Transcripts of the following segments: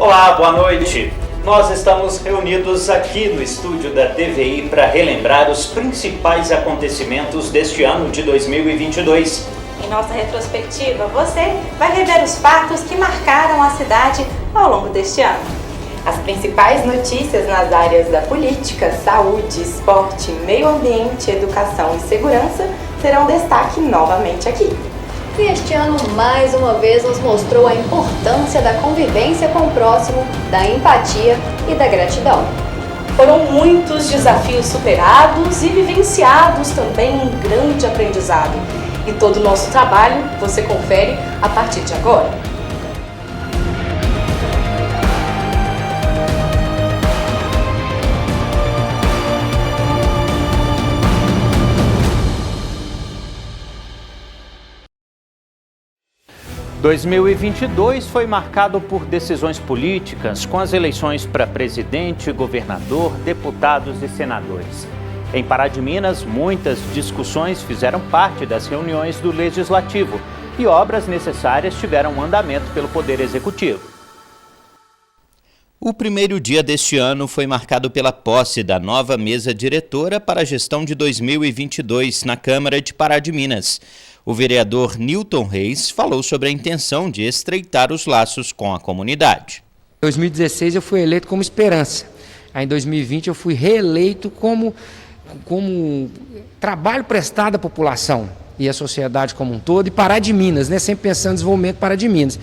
Olá, boa noite. Nós estamos reunidos aqui no estúdio da TVI para relembrar os principais acontecimentos deste ano de 2022. Em nossa retrospectiva, você vai rever os fatos que marcaram a cidade ao longo deste ano. As principais notícias nas áreas da política, saúde, esporte, meio ambiente, educação e segurança serão destaque novamente aqui. E este ano, mais uma vez, nos mostrou a importância da convivência com o próximo, da empatia e da gratidão. Foram muitos desafios superados e vivenciados também um grande aprendizado. E todo o nosso trabalho você confere a partir de agora. Em 2022 foi marcado por decisões políticas, com as eleições para presidente, governador, deputados e senadores. Em Pará de Minas, muitas discussões fizeram parte das reuniões do Legislativo e obras necessárias tiveram andamento pelo Poder Executivo. O primeiro dia deste ano foi marcado pela posse da nova mesa diretora para a gestão de 2022 na Câmara de Pará de Minas. O vereador Nilton Reis falou sobre a intenção de estreitar os laços com a comunidade. Em 2016 eu fui eleito como Esperança. Aí em 2020 eu fui reeleito como trabalho prestado à população e à sociedade como um todo, e Pará de Minas, né? Sempre pensando em desenvolvimento Pará de Minas.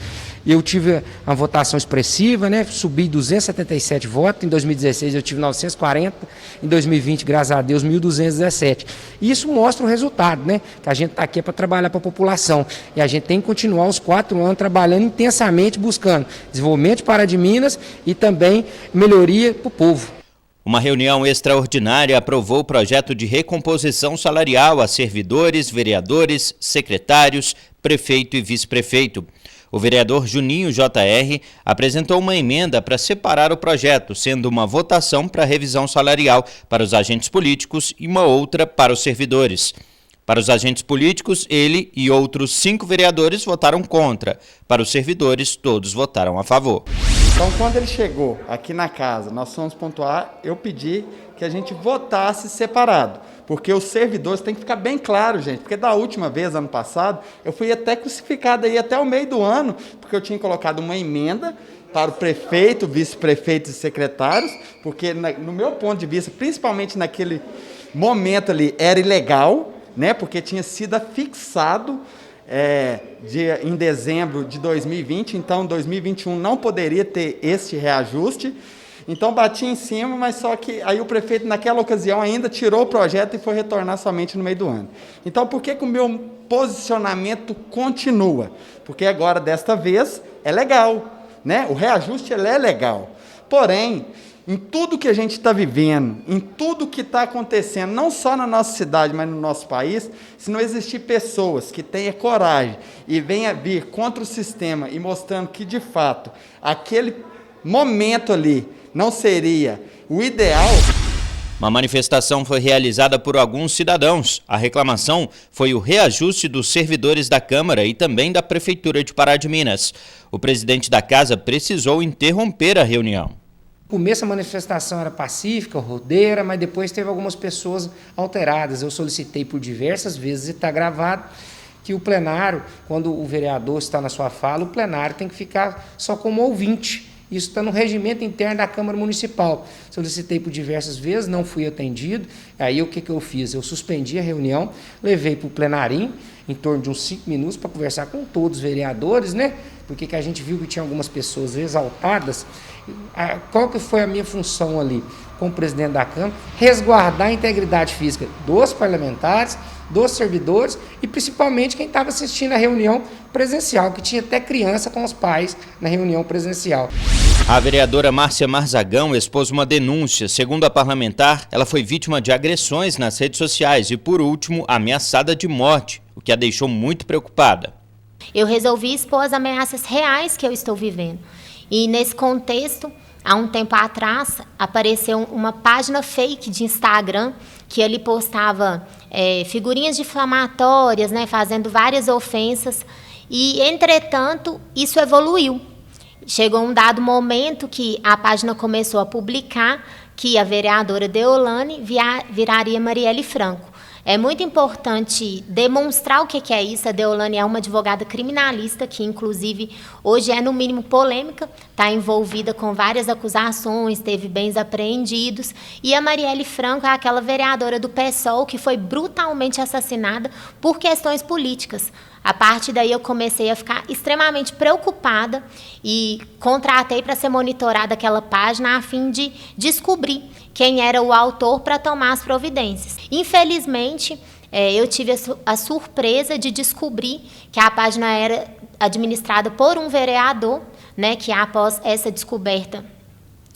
Eu tive uma votação expressiva, né? Subi 277 votos, em 2016 eu tive 940, em 2020, graças a Deus, 1.217. E isso mostra o resultado, né? Que a gente está aqui para trabalhar para a população, e a gente tem que continuar os 4 anos trabalhando intensamente, buscando desenvolvimento de Pará de Minas e também melhoria para o povo. Uma reunião extraordinária aprovou o projeto de recomposição salarial a servidores, vereadores, secretários, prefeito e vice-prefeito. O vereador Juninho JR apresentou uma emenda para separar o projeto, sendo uma votação para revisão salarial para os agentes políticos e uma outra para os servidores. Para os agentes políticos, ele e outros 5 vereadores votaram contra. Para os servidores, todos votaram a favor. Então, quando ele chegou aqui na casa, nós fomos pontuar, eu pedi que a gente votasse separado, porque os servidores tem que ficar bem claro, gente, porque da última vez, ano passado, eu fui até crucificado aí até o meio do ano, porque eu tinha colocado uma emenda para o prefeito, vice-prefeitos e secretários, porque no meu ponto de vista, principalmente naquele momento ali, era ilegal, né, porque tinha sido fixado em dezembro de 2020, então 2021 não poderia ter este reajuste, então bati em cima, mas só que aí o prefeito naquela ocasião ainda tirou o projeto e foi retornar somente no meio do ano. Então por que o meu posicionamento continua? Porque agora desta vez é legal, né? O reajuste ele é legal, porém em tudo que a gente está vivendo, em tudo que está acontecendo, não só na nossa cidade, mas no nosso país, se não existir pessoas que tenham coragem e venham vir contra o sistema e mostrando que, de fato, aquele momento ali não seria o ideal. Uma manifestação foi realizada por alguns cidadãos. A reclamação foi o reajuste dos servidores da Câmara e também da Prefeitura de Pará de Minas. O presidente da casa precisou interromper a reunião. No começo a manifestação era pacífica, rodeira, mas depois teve algumas pessoas alteradas. Eu solicitei por diversas vezes, e está gravado, que o plenário, quando o vereador está na sua fala, o plenário tem que ficar só como ouvinte. Isso está no regimento interno da Câmara Municipal. Solicitei por diversas vezes, não fui atendido. Aí o que eu fiz? Eu suspendi a reunião, levei para o plenarinho, em torno de uns 5 minutos, para conversar com todos os vereadores, né? Porque que a gente viu que tinha algumas pessoas exaltadas. Qual que foi a minha função ali, como presidente da Câmara? Resguardar a integridade física dos parlamentares, dos servidores e principalmente quem estava assistindo a reunião presencial, que tinha até criança com os pais na reunião presencial. A vereadora Márcia Marzagão expôs uma denúncia. Segundo a parlamentar, ela foi vítima de agressões nas redes sociais e, por último, ameaçada de morte, o que a deixou muito preocupada. Eu resolvi expor as ameaças reais que eu estou vivendo. E nesse contexto, há um tempo atrás, apareceu uma página fake de Instagram que ele postava figurinhas difamatórias, né, fazendo várias ofensas. E, entretanto, isso evoluiu. chegou um dado momento que a página começou a publicar que a vereadora Deolane viraria Marielle Franco. É muito importante demonstrar o que é isso. A Deolane é uma advogada criminalista que, inclusive, hoje é, no mínimo, polêmica, está envolvida com várias acusações, teve bens apreendidos. E a Marielle Franco é aquela vereadora do PSOL que foi brutalmente assassinada por questões políticas. A partir daí eu comecei a ficar extremamente preocupada e contratei para ser monitorada aquela página a fim de descobrir quem era o autor para tomar as providências. Infelizmente, eu tive a surpresa de descobrir que a página era administrada por um vereador, né, que após essa descoberta,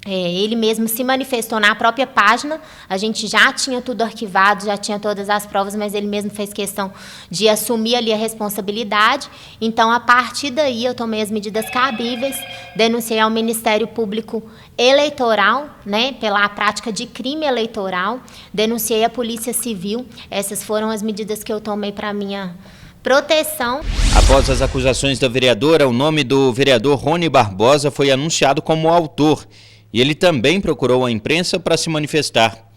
ele mesmo se manifestou na própria página. A gente já tinha tudo arquivado, já tinha todas as provas, mas ele mesmo fez questão de assumir ali a responsabilidade. Então, a partir daí, eu tomei as medidas cabíveis, denunciei ao Ministério Público Eleitoral, né, pela prática de crime eleitoral, denunciei a Polícia Civil. Essas foram as medidas que eu tomei para minha proteção. Após as acusações da vereadora, o nome do vereador Rony Barbosa foi anunciado como autor. E ele também procurou a imprensa para se manifestar.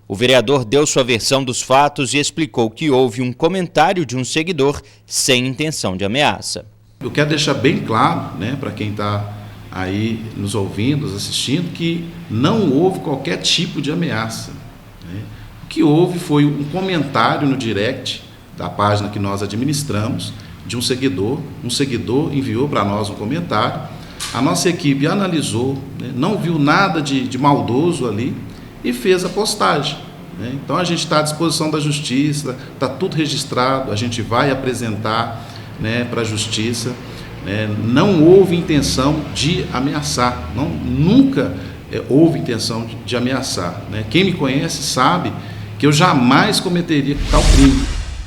O vereador deu sua versão dos fatos e explicou que houve um comentário de um seguidor sem intenção de ameaça. Eu quero deixar bem claro, né, para quem está aí nos ouvindo, nos assistindo, que não houve qualquer tipo de ameaça, né? O que houve foi um comentário no direct da página que nós administramos, de um seguidor. Um seguidor enviou para nós um comentário. A nossa equipe analisou, né, não viu nada de maldoso ali e fez a postagem, né? Então a gente está à disposição da Justiça, está tudo registrado, a gente vai apresentar, né, para a Justiça, né? Não houve intenção de ameaçar, nunca houve intenção de ameaçar, né? Quem me conhece sabe que eu jamais cometeria tal crime.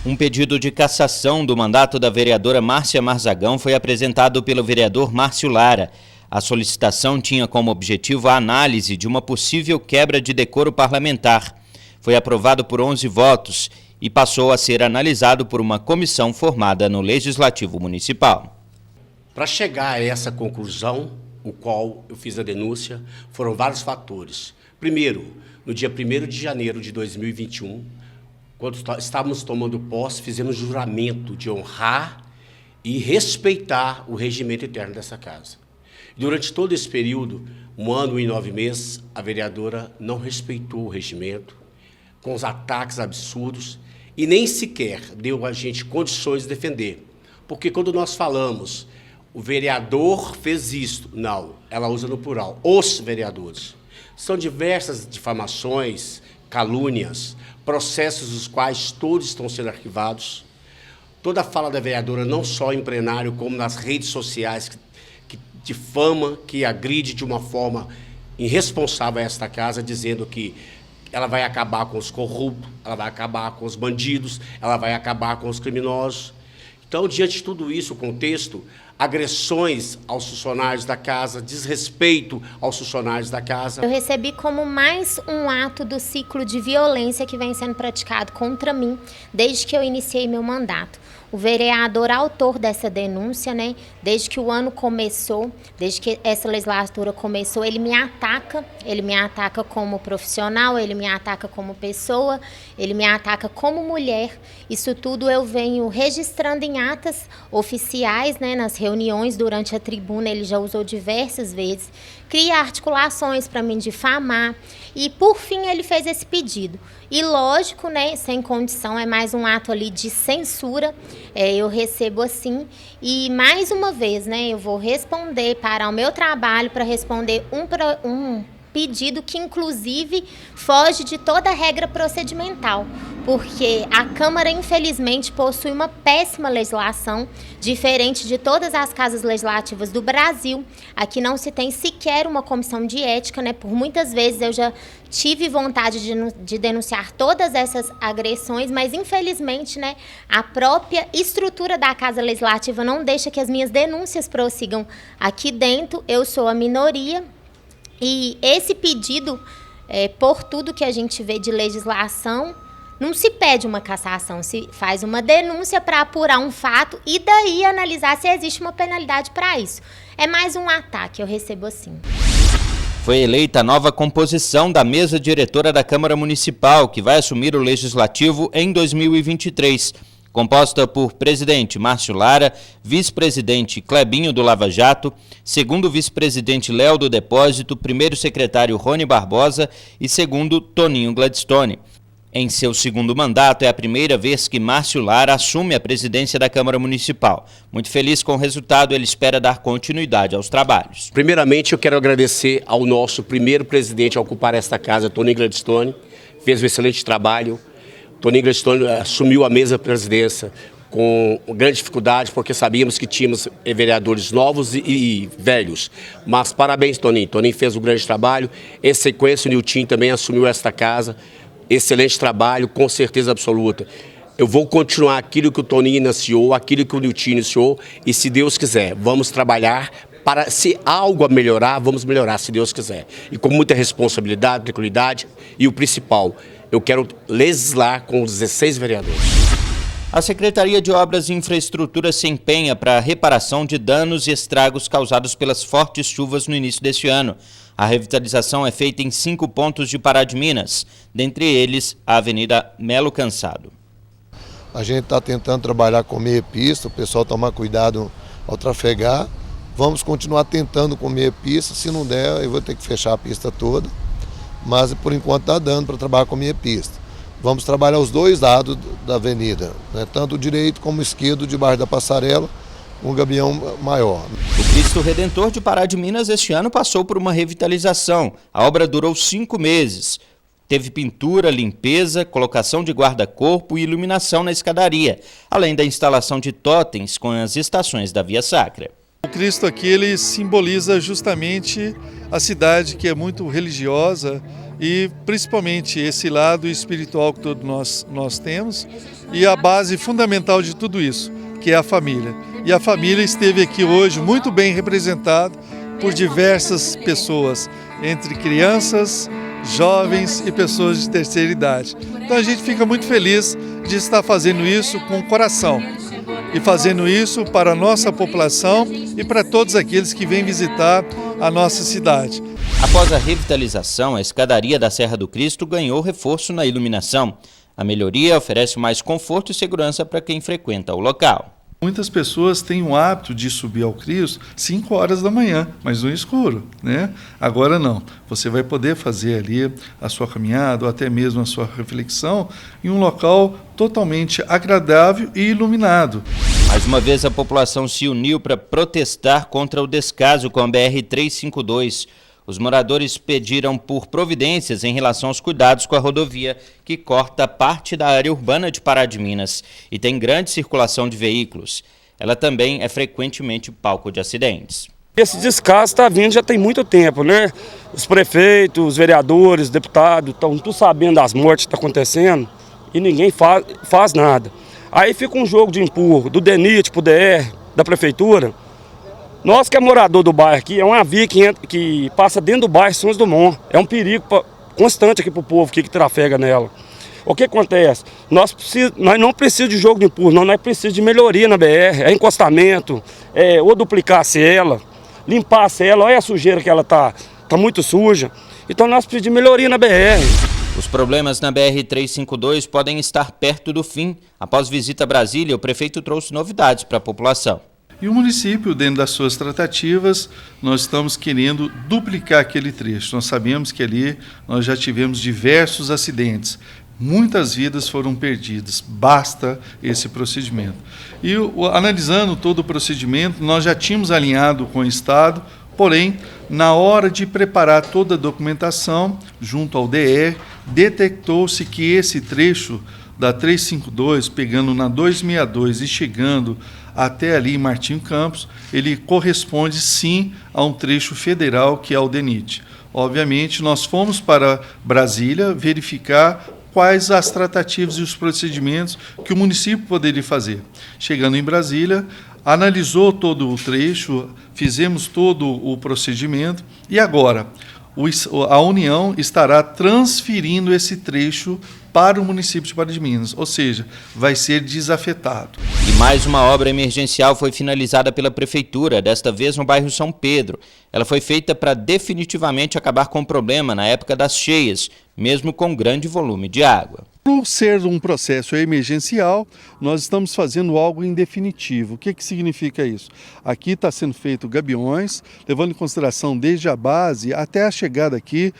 Um pedido de cassação do mandato da vereadora Márcia Marzagão foi apresentado pelo vereador Márcio Lara. A solicitação tinha como objetivo a análise de uma possível quebra de decoro parlamentar. Foi aprovado por 11 votos e passou a ser analisado por uma comissão formada no Legislativo Municipal. Para chegar a essa conclusão, o qual eu fiz a denúncia, foram vários fatores. Primeiro, no dia 1º de janeiro de 2021, quando estávamos tomando posse, fizemos juramento de honrar e respeitar o regimento interno dessa casa. Durante todo esse período, 1 ano e 9 meses, a vereadora não respeitou o regimento, com os ataques absurdos, e nem sequer deu a gente condições de defender. Porque quando nós falamos, o vereador fez isto, não, ela usa no plural, os vereadores. São diversas difamações, calúnias, processos dos quais todos estão sendo arquivados. Toda a fala da vereadora, não só em plenário, como nas redes sociais, que difama, que agride de uma forma irresponsável esta casa, dizendo que ela vai acabar com os corruptos, ela vai acabar com os bandidos, ela vai acabar com os criminosos. Então, diante de tudo isso, o contexto, agressões aos funcionários da casa, desrespeito aos funcionários da casa. Eu recebi como mais um ato do ciclo de violência que vem sendo praticado contra mim desde que eu iniciei meu mandato. O vereador autor dessa denúncia, né, desde que o ano começou, desde que essa legislatura começou, ele me ataca como profissional, ele me ataca como pessoa, ele me ataca como mulher. Isso tudo eu venho registrando em atas oficiais, né, nas reuniões, durante a tribuna, ele já usou diversas vezes, cria articulações para me difamar e, por fim, ele fez esse pedido. E, lógico, né, sem condição, é mais um ato ali de censura, eu recebo assim, e mais uma vez, né, eu vou responder, parar o meu trabalho para responder um pedido que, inclusive, foge de toda a regra procedimental, porque a Câmara, infelizmente, possui uma péssima legislação, diferente de todas as casas legislativas do Brasil. Aqui não se tem sequer uma comissão de ética, né? Por muitas vezes eu já tive vontade de denunciar todas essas agressões, mas, infelizmente, né, a própria estrutura da Casa Legislativa não deixa que as minhas denúncias prossigam aqui dentro. Eu sou a minoria. E esse pedido, por tudo que a gente vê de legislação, não se pede uma cassação, se faz uma denúncia para apurar um fato e daí analisar se existe uma penalidade para isso. É mais um ataque, eu recebo assim. Foi eleita a nova composição da mesa diretora da Câmara Municipal, que vai assumir o Legislativo em 2023. Composta por presidente Márcio Lara, vice-presidente Clebinho do Lava Jato, segundo vice-presidente Léo do Depósito, primeiro secretário Rony Barbosa e segundo Toninho Gladstone. Em seu segundo mandato, é a primeira vez que Márcio Lara assume a presidência da Câmara Municipal. Muito feliz com o resultado, ele espera dar continuidade aos trabalhos. Primeiramente, eu quero agradecer ao nosso primeiro presidente a ocupar esta casa, Toninho Gladstone, fez um excelente trabalho. Toninho Gladstone assumiu a mesa presidência com grande dificuldade, porque sabíamos que tínhamos vereadores novos e velhos. Mas parabéns, Toninho. Toninho fez um grande trabalho. Em sequência, o Nilton também assumiu esta casa. Excelente trabalho, com certeza absoluta. Eu vou continuar aquilo que o Toninho iniciou, aquilo que o Nilton iniciou, e se Deus quiser, vamos trabalhar para, se algo a melhorar, vamos melhorar, se Deus quiser. E com muita responsabilidade, tranquilidade, e o principal, eu quero legislar com os 16 vereadores. A Secretaria de Obras e Infraestrutura se empenha para a reparação de danos e estragos causados pelas fortes chuvas no início deste ano. A revitalização é feita em 5 pontos de Pará de Minas, dentre eles a Avenida Melo Cansado. A gente está tentando trabalhar com meia pista, o pessoal tomar cuidado ao trafegar. Vamos continuar tentando com meia pista, se não der eu vou ter que fechar a pista toda, mas por enquanto está dando para trabalhar com meia pista. Vamos trabalhar os dois lados da avenida, né? Tanto o direito como o esquerdo, debaixo da passarela, um gabião maior. O Cristo Redentor de Pará de Minas este ano passou por uma revitalização. A obra durou 5 meses. Teve pintura, limpeza, colocação de guarda-corpo e iluminação na escadaria, além da instalação de totens com as estações da Via Sacra. O Cristo aqui ele simboliza justamente a cidade que é muito religiosa e principalmente esse lado espiritual que todos nós temos e a base fundamental de tudo isso, que é a família. E a família esteve aqui hoje muito bem representada por diversas pessoas, entre crianças, jovens e pessoas de terceira idade. Então a gente fica muito feliz de estar fazendo isso com o coração e fazendo isso para a nossa população e para todos aqueles que vêm visitar a nossa cidade. Após a revitalização, a escadaria da Serra do Cristo ganhou reforço na iluminação. A melhoria oferece mais conforto e segurança para quem frequenta o local. Muitas pessoas têm o hábito de subir ao Cristo 5 horas da manhã, mas no escuro, né? Agora não. Você vai poder fazer ali a sua caminhada ou até mesmo a sua reflexão em um local totalmente agradável e iluminado. Mais uma vez a população se uniu para protestar contra o descaso com a BR-352. Os moradores pediram por providências em relação aos cuidados com a rodovia, que corta parte da área urbana de Pará de Minas e tem grande circulação de veículos. Ela também é frequentemente palco de acidentes. Esse descaso está vindo já tem muito tempo, né? Os prefeitos, os vereadores, deputados estão tudo sabendo das mortes que estão acontecendo e ninguém faz nada. Aí fica um jogo de empurro do DENIT para o DR, da prefeitura. Nós que é morador do bairro aqui, é uma via que passa dentro do bairro São Dumont. É um perigo constante aqui para o povo que trafega nela. O que acontece? Nós não precisamos de jogo de empurro, nós precisamos de melhoria na BR, é encostamento, ou duplicar a cela, limpar a cela, olha a sujeira que ela tá muito suja. Então nós precisamos de melhoria na BR. Os problemas na BR-352 podem estar perto do fim. Após visita a Brasília, o prefeito trouxe novidades para a população. E o município, dentro das suas tratativas, nós estamos querendo duplicar aquele trecho. Nós sabemos que ali nós já tivemos diversos acidentes. Muitas vidas foram perdidas, basta esse procedimento. E analisando todo o procedimento, nós já tínhamos alinhado com o Estado, porém, na hora de preparar toda a documentação, junto ao DR, detectou-se que esse trecho da 352, pegando na 262 e chegando até ali em Martim Campos, ele corresponde sim a um trecho federal que é o DENIT. Obviamente, nós fomos para Brasília verificar quais as tratativas e os procedimentos que o município poderia fazer. Chegando em Brasília, analisou todo o trecho, fizemos todo o procedimento e agora a União estará transferindo esse trecho para o município de Pará de Minas, ou seja, vai ser desafetado. E mais uma obra emergencial foi finalizada pela Prefeitura, desta vez no bairro São Pedro. Ela foi feita para definitivamente acabar com o problema na época das cheias, mesmo com grande volume de água. Por ser um processo emergencial, nós estamos fazendo algo em definitivo. O que significa isso? Aqui está sendo feito gabiões, levando em consideração desde a base até a chegada aqui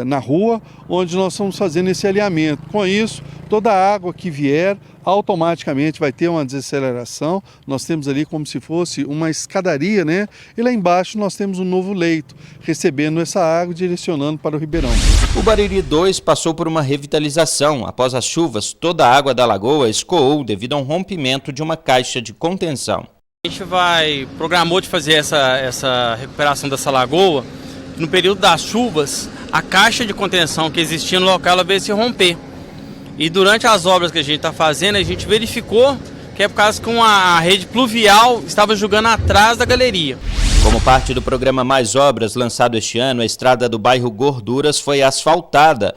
na rua, onde nós estamos fazendo esse alinhamento. Com isso, toda a água que vier automaticamente vai ter uma desaceleração. Nós temos ali como se fosse uma escadaria, né? E lá embaixo nós temos um novo leito, recebendo essa água e direcionando para o Ribeirão. O Bariri 2 passou por uma revitalização. Após as chuvas, toda a água da lagoa escoou devido a um rompimento de uma caixa de contenção. A gente programou de fazer essa recuperação dessa lagoa. No período das chuvas, a caixa de contenção que existia no local ela veio se romper. E durante as obras que a gente está fazendo, a gente verificou que é por causa que a rede pluvial estava jogando atrás da galeria. Como parte do programa Mais Obras, lançado este ano, a estrada do bairro Gorduras foi asfaltada,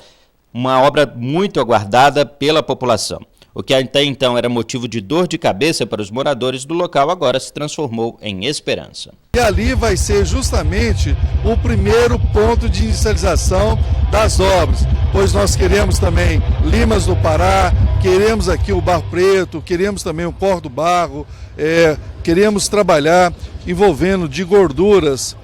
uma obra muito aguardada pela população. O que até então era motivo de dor de cabeça para os moradores do local, agora se transformou em esperança. E ali vai ser justamente o primeiro ponto de inicialização das obras, pois nós queremos também Limas do Pará, queremos aqui o Barro Preto, queremos também o Porto do Barro, queremos trabalhar envolvendo de gorduras,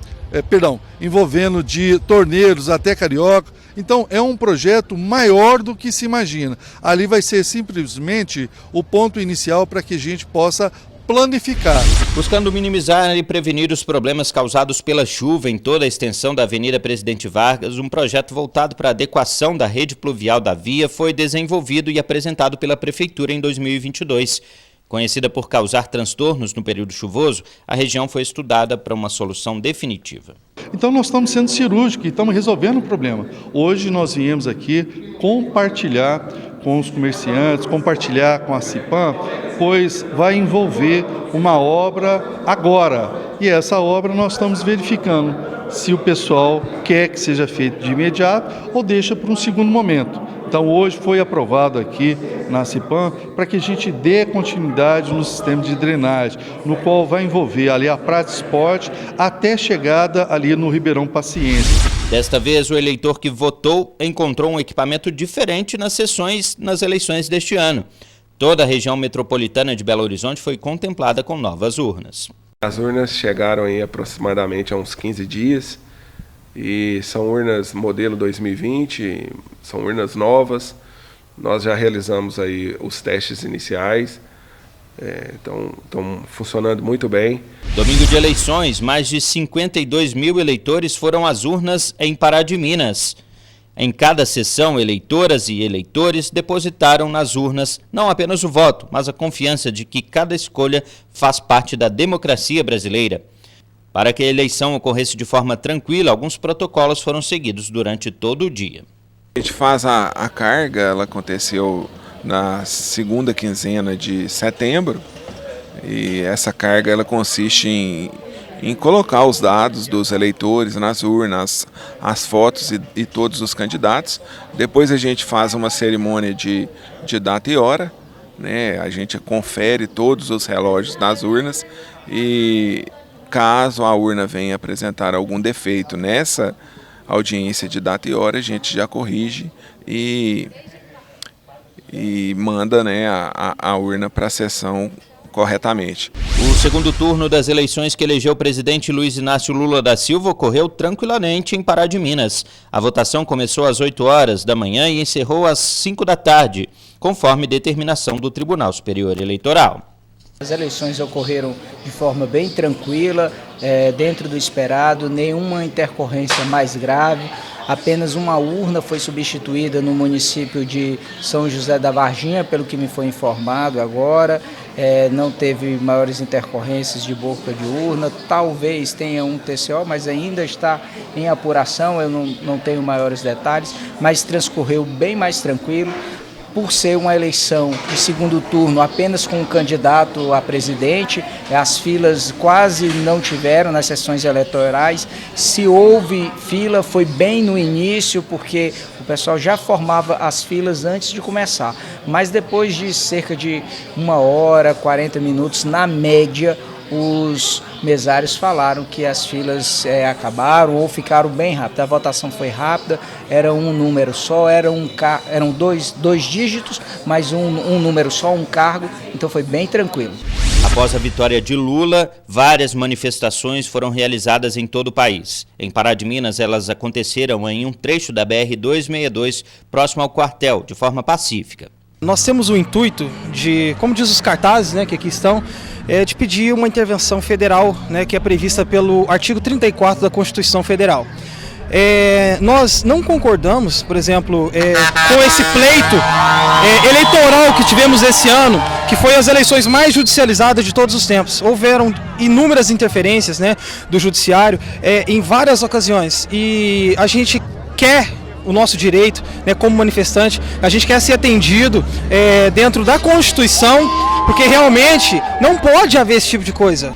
envolvendo de Torneiros até Carioca. Então é um projeto maior do que se imagina. Ali vai ser simplesmente o ponto inicial para que a gente possa planificar. Buscando minimizar e prevenir os problemas causados pela chuva em toda a extensão da Avenida Presidente Vargas, um projeto voltado para a adequação da rede pluvial da via foi desenvolvido e apresentado pela Prefeitura em 2022. Conhecida por causar transtornos no período chuvoso, a região foi estudada para uma solução definitiva. Então nós estamos sendo cirúrgicos e estamos resolvendo o problema. Hoje nós viemos aqui compartilhar com os comerciantes, compartilhar com a CIPAM, pois vai envolver uma obra agora. E essa obra nós estamos verificando se o pessoal quer que seja feito de imediato ou deixa para um segundo momento. Então hoje foi aprovado aqui na CIPAM para que a gente dê continuidade no sistema de drenagem, no qual vai envolver ali a Praça de Esporte até chegada ali no Ribeirão Paciência. Desta vez, o eleitor que votou encontrou um equipamento diferente nas eleições deste ano. Toda a região metropolitana de Belo Horizonte foi contemplada com novas urnas. As urnas chegaram aí aproximadamente há uns 15 dias. E são urnas modelo 2020, são urnas novas. Nós já realizamos aí os testes iniciais, estão funcionando muito bem. Domingo de eleições, mais de 52 mil eleitores foram às urnas em Pará de Minas. Em cada sessão, eleitoras e eleitores depositaram nas urnas não apenas o voto, mas a confiança de que cada escolha faz parte da democracia brasileira. Para que a eleição ocorresse de forma tranquila, alguns protocolos foram seguidos durante todo o dia. A gente faz a carga, ela aconteceu na segunda quinzena de setembro, e essa carga ela consiste em colocar os dados dos eleitores nas urnas, as fotos e todos os candidatos. Depois a gente faz uma cerimônia de data e hora, né? A gente confere todos os relógios das urnas e caso a urna venha apresentar algum defeito nessa audiência de data e hora, a gente já corrige e manda, né, a urna para a sessão corretamente. O segundo turno das eleições que elegeu o presidente Luiz Inácio Lula da Silva ocorreu tranquilamente em Pará de Minas. A votação começou às 8 horas da manhã e encerrou às 5 da tarde, conforme determinação do Tribunal Superior Eleitoral. As eleições ocorreram de forma bem tranquila, dentro do esperado, nenhuma intercorrência mais grave. Apenas uma urna foi substituída no município de São José da Varginha, pelo que me foi informado agora. Não teve maiores intercorrências de boca de urna, talvez tenha um TCO, mas ainda está em apuração, eu não tenho maiores detalhes, mas transcorreu bem mais tranquilo. por ser uma eleição de segundo turno apenas com um candidato a presidente, as filas quase não tiveram nas sessões eleitorais. Se houve fila, foi bem no início, porque o pessoal já formava as filas antes de começar. Mas depois de cerca de 1 hora, 40 minutos, na média, os mesários falaram que as filas acabaram ou ficaram bem rápidas. A votação foi rápida, era um número só, eram dois dígitos, mas um número só, um cargo, então foi bem tranquilo. Após a vitória de Lula, várias manifestações foram realizadas em todo o país. Em Pará de Minas, elas aconteceram em um trecho da BR-262, próximo ao quartel, de forma pacífica. Nós temos o intuito de, como diz os cartazes, né, que aqui estão, de pedir uma intervenção federal, né, que é prevista pelo artigo 34 da Constituição Federal. Nós não concordamos, por exemplo, com esse pleito eleitoral que tivemos esse ano, que foi as eleições mais judicializadas de todos os tempos. Houveram inúmeras interferências, né, do judiciário em várias ocasiões, e a gente quer o nosso direito, né, como manifestante, a gente quer ser atendido dentro da Constituição, porque realmente não pode haver esse tipo de coisa.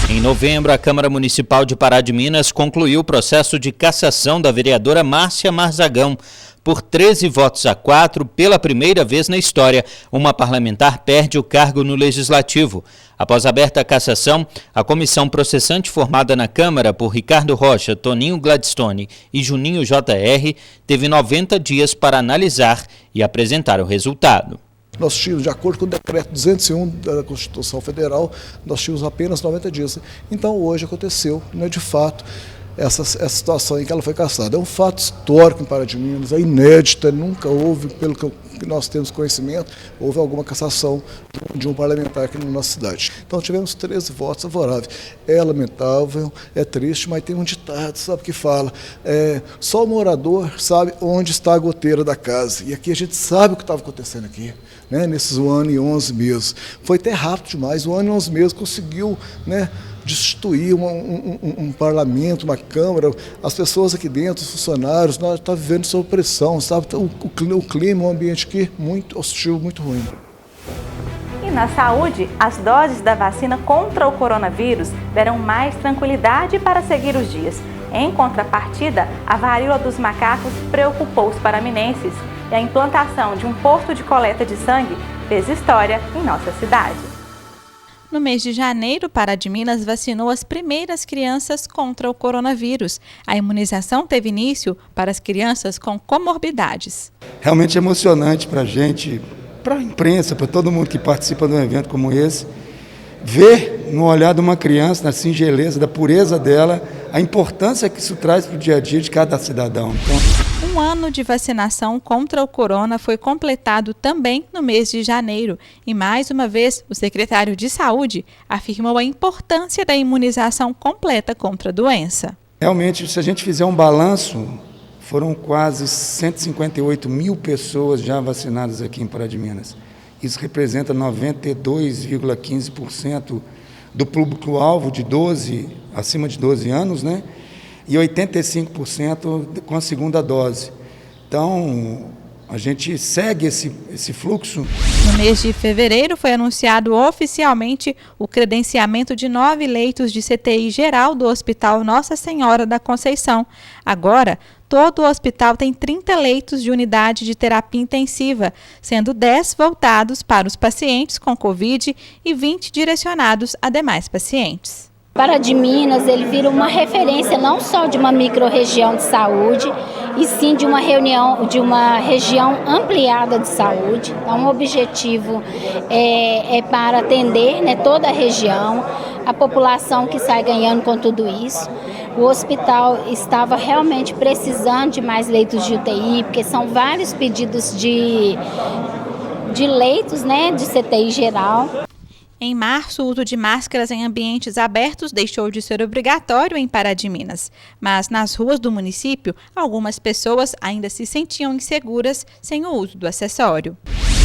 Em novembro, a Câmara Municipal de Pará de Minas concluiu o processo de cassação da vereadora Márcia Marzagão. Por 13 votos a 4, pela primeira vez na história, uma parlamentar perde o cargo no Legislativo. Após aberta a cassação, a comissão processante formada na Câmara por Ricardo Rocha, Toninho Gladstone e Juninho JR teve 90 dias para analisar e apresentar o resultado. Nós tínhamos, de acordo com o decreto 201 da Constituição Federal, nós tínhamos apenas 90 dias. Então hoje aconteceu, né, de fato, essa situação em que ela foi cassada. É um fato histórico em Pará de Minas, é inédita, nunca houve, pelo que nós temos conhecimento, houve alguma cassação de um parlamentar aqui na nossa cidade. Então tivemos 13 votos favoráveis. É lamentável, é triste, mas tem um ditado, sabe, que fala, só o morador sabe onde está a goteira da casa. E aqui a gente sabe o que estava acontecendo aqui, né, nesses 1 ano e 11 meses. Foi até rápido demais, 1 ano e 11 meses conseguiu, né, destituir um parlamento, uma Câmara, as pessoas aqui dentro, os funcionários, nós estamos vivendo sob pressão, sabe? O clima, o ambiente aqui muito hostil, muito ruim. E na saúde, as doses da vacina contra o coronavírus deram mais tranquilidade para seguir os dias. Em contrapartida, a varíola dos macacos preocupou os paraminenses e a implantação de um posto de coleta de sangue fez história em nossa cidade. No mês de janeiro, Pará de Minas vacinou as primeiras crianças contra o coronavírus. A imunização teve início para as crianças com comorbidades. Realmente emocionante para a gente, para a imprensa, para todo mundo que participa de um evento como esse, ver no olhar de uma criança, na singeleza, da pureza dela, a importância que isso traz para o dia a dia de cada cidadão. Então, 1 ano de vacinação contra o corona foi completado também no mês de janeiro. E mais uma vez, o secretário de Saúde afirmou a importância da imunização completa contra a doença. Realmente, se a gente fizer um balanço, foram quase 158 mil pessoas já vacinadas aqui em Pará de Minas. Isso representa 92,15% do público-alvo de acima de 12 anos, né? E 85% com a segunda dose. Então, a gente segue esse fluxo. No mês de fevereiro foi anunciado oficialmente o credenciamento de 9 leitos de CTI geral do Hospital Nossa Senhora da Conceição. Agora, todo o hospital tem 30 leitos de unidade de terapia intensiva, sendo 10 voltados para os pacientes com Covid e 20 direcionados a demais pacientes. Pará de Minas, ele vira uma referência não só de uma micro-região de saúde, e sim de uma região ampliada de saúde. Então, o objetivo é para atender, né, toda a região, a população que sai ganhando com tudo isso. O hospital estava realmente precisando de mais leitos de UTI, porque são vários pedidos de leitos, né, de CTI geral. Em março, o uso de máscaras em ambientes abertos deixou de ser obrigatório em Pará de Minas. Mas nas ruas do município, algumas pessoas ainda se sentiam inseguras sem o uso do acessório.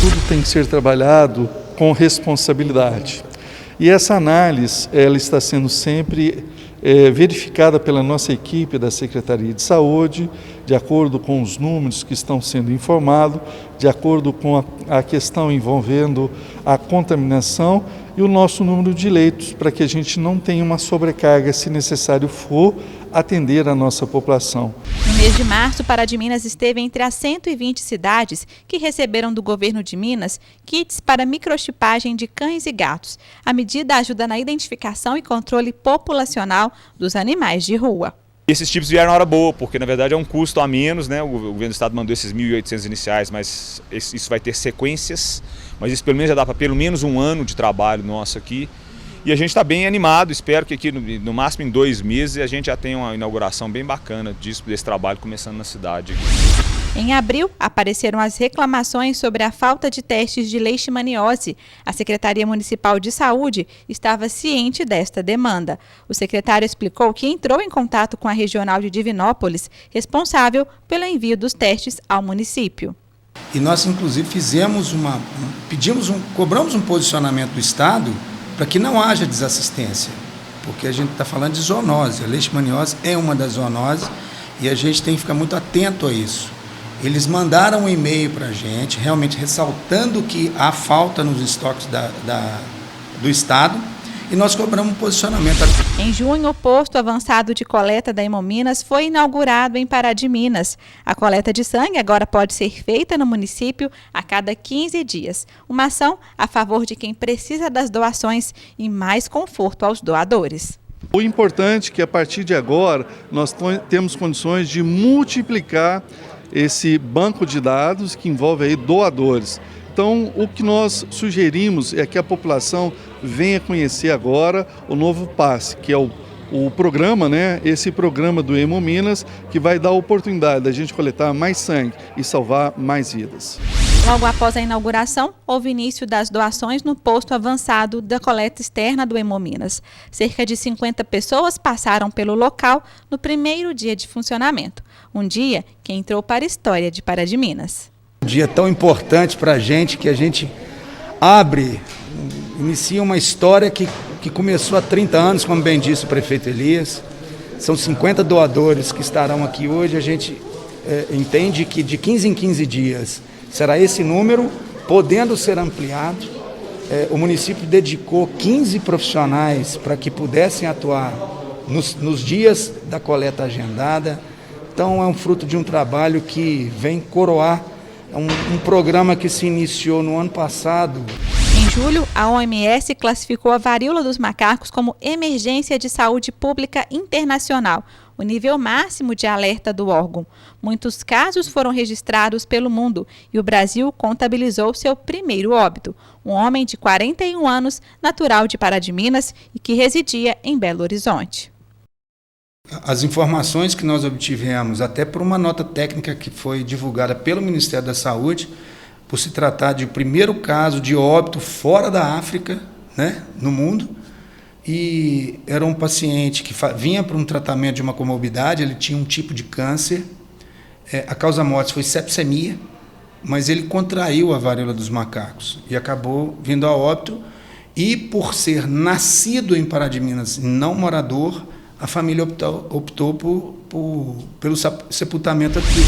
Tudo tem que ser trabalhado com responsabilidade. E essa análise, ela está sendo sempre verificada pela nossa equipe da Secretaria de Saúde, de acordo com os números que estão sendo informados, de acordo com a questão envolvendo a contaminação e o nosso número de leitos, para que a gente não tenha uma sobrecarga, se necessário for, atender a nossa população. No mês de março, Pará de Minas esteve entre as 120 cidades que receberam do governo de Minas kits para microchipagem de cães e gatos. A medida ajuda na identificação e controle populacional dos animais de rua. Esses chips vieram na hora boa, porque na verdade é um custo a menos, né? O governo do estado mandou esses 1.800 iniciais, mas isso vai ter sequências, mas isso pelo menos já dá para pelo menos um ano de trabalho nosso aqui. E a gente está bem animado, espero que aqui no máximo em 2 meses a gente já tenha uma inauguração bem bacana desse trabalho começando na cidade. Em abril, apareceram as reclamações sobre a falta de testes de leishmaniose. A Secretaria Municipal de Saúde estava ciente desta demanda. O secretário explicou que entrou em contato com a Regional de Divinópolis, responsável pelo envio dos testes ao município. E nós, inclusive, cobramos um posicionamento do Estado para que não haja desassistência, porque a gente está falando de zoonose. A leishmaniose é uma das zoonoses e a gente tem que ficar muito atento a isso. Eles mandaram um e-mail para a gente, realmente ressaltando que há falta nos estoques do Estado, e nós cobramos um posicionamento. Em junho, o posto avançado de coleta da Hemominas foi inaugurado em Pará de Minas. A coleta de sangue agora pode ser feita no município a cada 15 dias. Uma ação a favor de quem precisa das doações e mais conforto aos doadores. O importante é que a partir de agora nós temos condições de multiplicar esse banco de dados que envolve aí doadores. Então, o que nós sugerimos é que a população venha conhecer agora o novo passe, que é o programa, né? Esse programa do Hemominas, que vai dar a oportunidade da gente coletar mais sangue e salvar mais vidas. Logo após a inauguração, houve início das doações no posto avançado da coleta externa do Hemominas. Cerca de 50 pessoas passaram pelo local no primeiro dia de funcionamento. Um dia que entrou para a história de Pará de Minas. Um dia tão importante para a gente, que a gente inicia uma história que começou há 30 anos, como bem disse o prefeito Elias. São 50 doadores que estarão aqui hoje. A gente entende que de 15 em 15 dias será esse número, podendo ser ampliado. O município dedicou 15 profissionais para que pudessem atuar nos dias da coleta agendada. Então é um fruto de um trabalho que vem coroar um programa que se iniciou no ano passado. Em julho, a OMS classificou a varíola dos macacos como emergência de saúde pública internacional, o nível máximo de alerta do órgão. Muitos casos foram registrados pelo mundo e o Brasil contabilizou seu primeiro óbito, um homem de 41 anos, natural de Pará de Minas e que residia em Belo Horizonte. As informações que nós obtivemos, até por uma nota técnica que foi divulgada pelo Ministério da Saúde, por se tratar de primeiro caso de óbito fora da África, né, no mundo, e era um paciente que vinha para um tratamento de uma comorbidade, ele tinha um tipo de câncer, a causa-morte foi sepsemia, mas ele contraiu a varíola dos macacos e acabou vindo a óbito, e por ser nascido em Pará de Minas, não morador, a família optou pelo sepultamento aqui.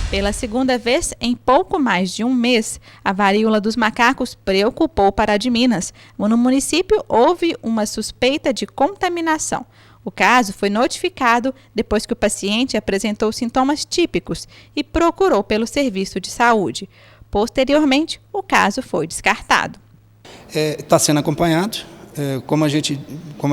Pela segunda vez em pouco mais de um mês, a varíola dos macacos preocupou Pará de Minas. No município houve uma suspeita de contaminação. O caso foi notificado depois que o paciente apresentou sintomas típicos e procurou pelo serviço de saúde. Posteriormente, o caso foi descartado. Está sendo acompanhado. Como a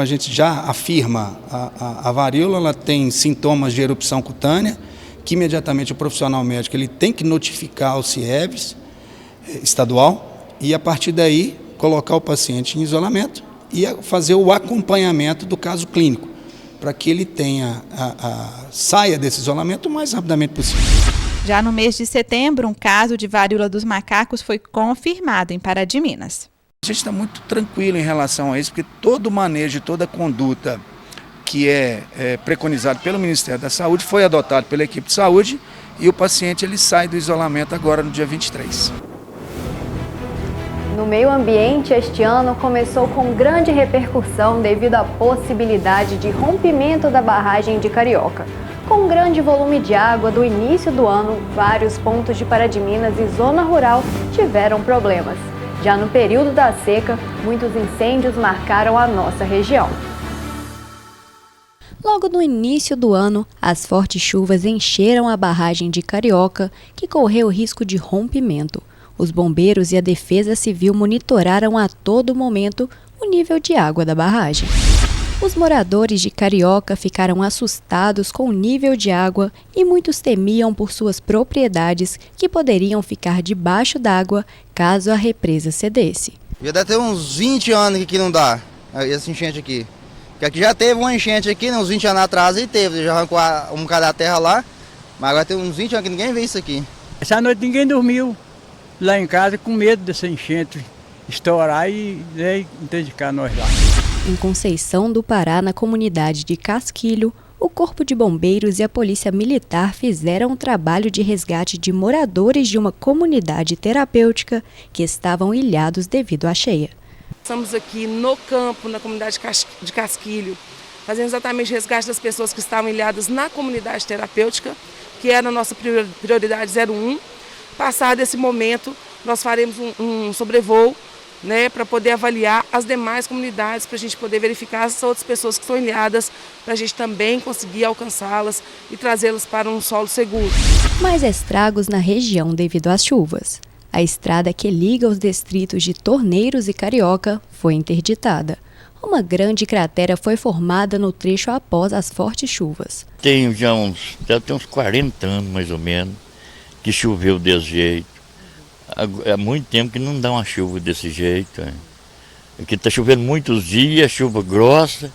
gente já afirma, a varíola ela tem sintomas de erupção cutânea, que imediatamente o profissional médico ele tem que notificar o CIEVS estadual e, a partir daí, colocar o paciente em isolamento e fazer o acompanhamento do caso clínico, para que ele saia desse isolamento o mais rapidamente possível. Já no mês de setembro, um caso de varíola dos macacos foi confirmado em Pará de Minas. A gente está muito tranquilo em relação a isso, porque todo o manejo, toda a conduta que é preconizado pelo Ministério da Saúde foi adotado pela equipe de saúde e o paciente ele sai do isolamento agora no dia 23. No meio ambiente, este ano começou com grande repercussão devido à possibilidade de rompimento da barragem de Carioca. Com grande volume de água do início do ano, vários pontos de Pará-de-Minas e zona rural tiveram problemas. Já no período da seca, muitos incêndios marcaram a nossa região. Logo no início do ano, as fortes chuvas encheram a barragem de Carioca, que correu risco de rompimento. Os bombeiros e a Defesa Civil monitoraram a todo momento o nível de água da barragem. Os moradores de Carioca ficaram assustados com o nível de água e muitos temiam por suas propriedades que poderiam ficar debaixo d'água caso a represa cedesse. Já deve ter uns 20 anos que não dá, essa enchente aqui. Porque aqui já teve uma enchente aqui, uns 20 anos atrás, e teve, já arrancou um bocado da terra lá, mas agora tem uns 20 anos que ninguém vê isso aqui. Essa noite ninguém dormiu lá em casa com medo dessa enchente estourar e dedicar nós lá. Em Conceição do Pará, na comunidade de Casquilho, o Corpo de Bombeiros e a Polícia Militar fizeram um trabalho de resgate de moradores de uma comunidade terapêutica que estavam ilhados devido à cheia. Estamos aqui no campo, na comunidade de Casquilho, fazendo exatamente o resgate das pessoas que estavam ilhadas na comunidade terapêutica, que era a nossa prioridade 01. Passado esse momento, nós faremos um sobrevoo, para poder avaliar as demais comunidades, para a gente poder verificar as outras pessoas que estão ilhadas, para a gente também conseguir alcançá-las e trazê-las para um solo seguro. Mais estragos na região devido às chuvas. A estrada que liga os distritos de Torneiros e Carioca foi interditada. Uma grande cratera foi formada no trecho após as fortes chuvas. Tem uns 40 anos mais ou menos que choveu desse jeito. Há muito tempo que não dá uma chuva desse jeito. Aqui está chovendo muitos dias, chuva grossa,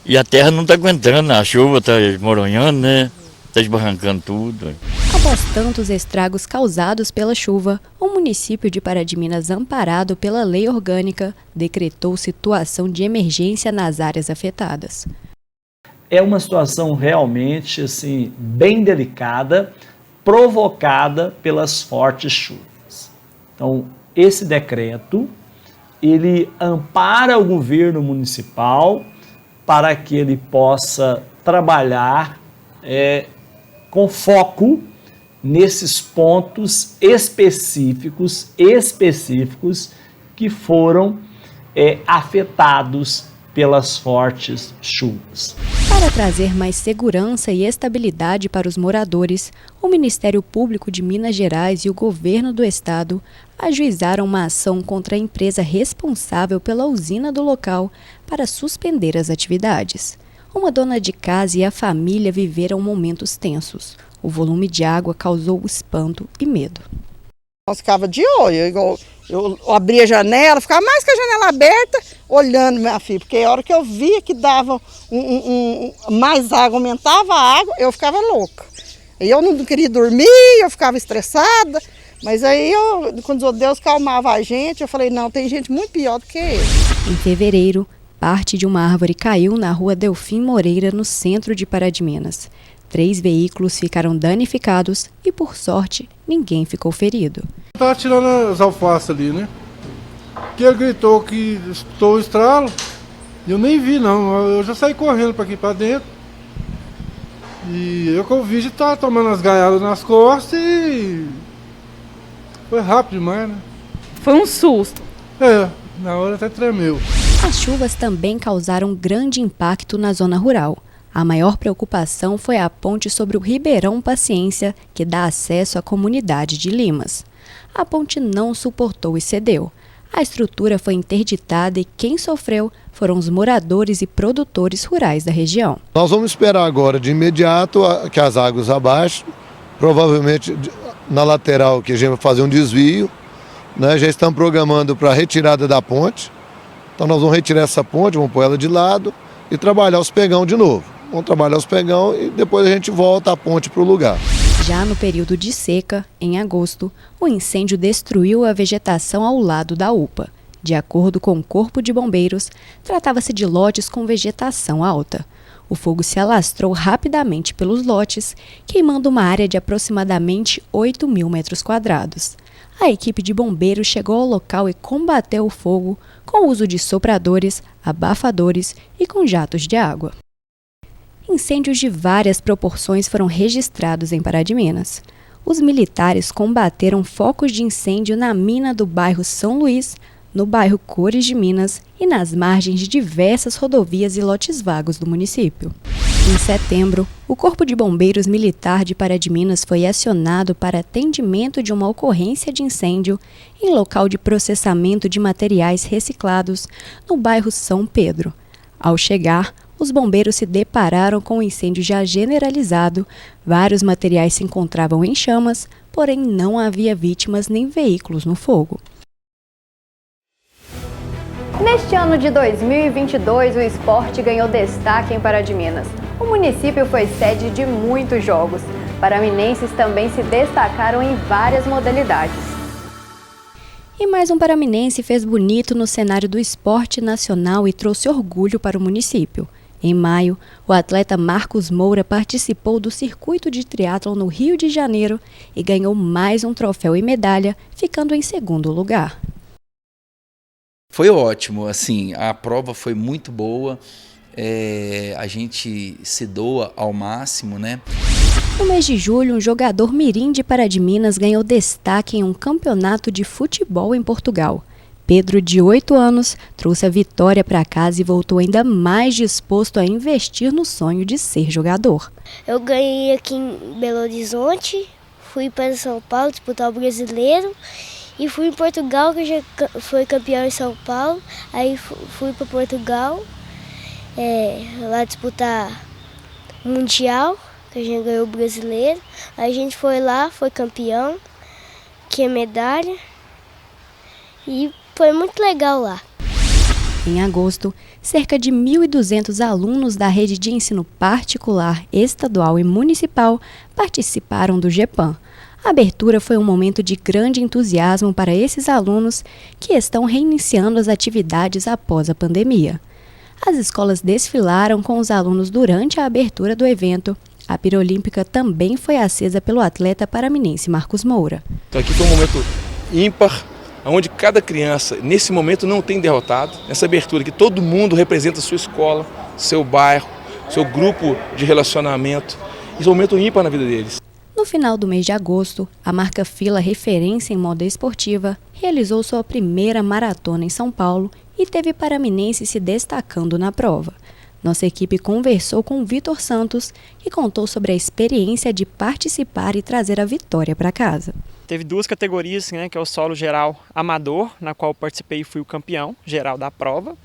e a terra não está aguentando, a chuva está esmoronhando, né? Está esbarrancando tudo. Após tantos estragos causados pela chuva, o município de Pará-de-Minas, amparado pela lei orgânica, decretou situação de emergência nas áreas afetadas. É uma situação realmente assim, bem delicada, provocada pelas fortes chuvas. Então, esse decreto, ele ampara o governo municipal para que ele possa trabalhar com foco nesses pontos específicos que foram afetados pelas fortes chuvas. Para trazer mais segurança e estabilidade para os moradores, o Ministério Público de Minas Gerais e o Governo do Estado ajuizaram uma ação contra a empresa responsável pela usina do local para suspender as atividades. Uma dona de casa e a família viveram momentos tensos. O volume de água causou espanto e medo. Nós ficava de olho, eu abria a janela, ficava mais que a janela aberta, olhando minha filha, porque a hora que eu via que dava mais água, aumentava a água, eu ficava louca. Eu não queria dormir, eu ficava estressada, mas aí quando Deus calmava a gente, eu falei, não, tem gente muito pior do que eu. Em fevereiro, parte de uma árvore caiu na rua Delfim Moreira, no centro de Pará-de-Minas. 3 veículos ficaram danificados e, por sorte, ninguém ficou ferido. Estava tirando as alfaces ali, né? Que ele gritou que escutou o estralo, e eu nem vi não, eu já saí correndo para aqui para dentro. E eu que eu vi, estava tomando as gaiadas nas costas e foi rápido demais, né? Foi um susto. Na hora até tremeu. As chuvas também causaram grande impacto na zona rural. A maior preocupação foi a ponte sobre o Ribeirão Paciência, que dá acesso à comunidade de Limas. A ponte não suportou e cedeu. A estrutura foi interditada e quem sofreu foram os moradores e produtores rurais da região. Nós vamos esperar agora de imediato que as águas abaixem, provavelmente na lateral que a gente vai fazer um desvio, né? Já estamos programando para a retirada da ponte. Então nós vamos retirar essa ponte, vamos pôr ela de lado e trabalhar os pegão de novo. Vamos trabalhar os pegão e depois a gente volta a ponte para o lugar. Já no período de seca, em agosto, o incêndio destruiu a vegetação ao lado da UPA. De acordo com o Corpo de Bombeiros, tratava-se de lotes com vegetação alta. O fogo se alastrou rapidamente pelos lotes, queimando uma área de aproximadamente 8.000 metros quadrados. A equipe de bombeiros chegou ao local e combateu o fogo com o uso de sopradores, abafadores e com jatos de água. Incêndios de várias proporções foram registrados em Pará de Minas. Os militares combateram focos de incêndio na mina do bairro São Luís, no bairro Cores de Minas e nas margens de diversas rodovias e lotes vagos do município. Em setembro, o Corpo de Bombeiros Militar de Pará de Minas foi acionado para atendimento de uma ocorrência de incêndio em local de processamento de materiais reciclados no bairro São Pedro. Ao chegar, os bombeiros se depararam com um incêndio já generalizado, vários materiais se encontravam em chamas, porém não havia vítimas nem veículos no fogo. Neste ano de 2022, o esporte ganhou destaque em Pará de Minas. O município foi sede de muitos jogos. Paraminenses também se destacaram em várias modalidades. E mais um paraminense fez bonito no cenário do esporte nacional e trouxe orgulho para o município. Em maio, o atleta Marcos Moura participou do circuito de triatlon no Rio de Janeiro e ganhou mais um troféu e medalha, ficando em segundo lugar. Foi ótimo, assim, a prova foi muito boa, a gente se doa ao máximo, né? No mês de julho, um jogador mirim de Pará de Minas ganhou destaque em um campeonato de futebol em Portugal. Pedro, de 8 anos, trouxe a vitória para casa e voltou ainda mais disposto a investir no sonho de ser jogador. Eu ganhei aqui em Belo Horizonte, fui para São Paulo disputar o Brasileiro e fui em Portugal, que já foi campeão em São Paulo. Aí fui para Portugal, lá disputar o Mundial, que a gente ganhou o Brasileiro. Aí a gente foi lá, foi campeão, que é medalha, e foi muito legal lá. Em agosto, cerca de 1.200 alunos da rede de ensino particular, estadual e municipal participaram do GEPAM. A abertura foi um momento de grande entusiasmo para esses alunos que estão reiniciando as atividades após a pandemia. As escolas desfilaram com os alunos durante a abertura do evento. A pira olímpica também foi acesa pelo atleta paraminense Marcos Moura. Então aqui foi um momento ímpar, onde cada criança, nesse momento, não tem derrotado. Nessa abertura que todo mundo representa a sua escola, seu bairro, seu grupo de relacionamento. Isso é um momento ímpar na vida deles. No final do mês de agosto, a marca Fila, referência em moda esportiva, realizou sua primeira maratona em São Paulo e teve paraminense se destacando na prova. Nossa equipe conversou com o Vitor Santos, que contou sobre a experiência de participar e trazer a vitória para casa. Teve duas categorias, né, que é o solo geral amador, na qual eu participei e fui o campeão geral da prova,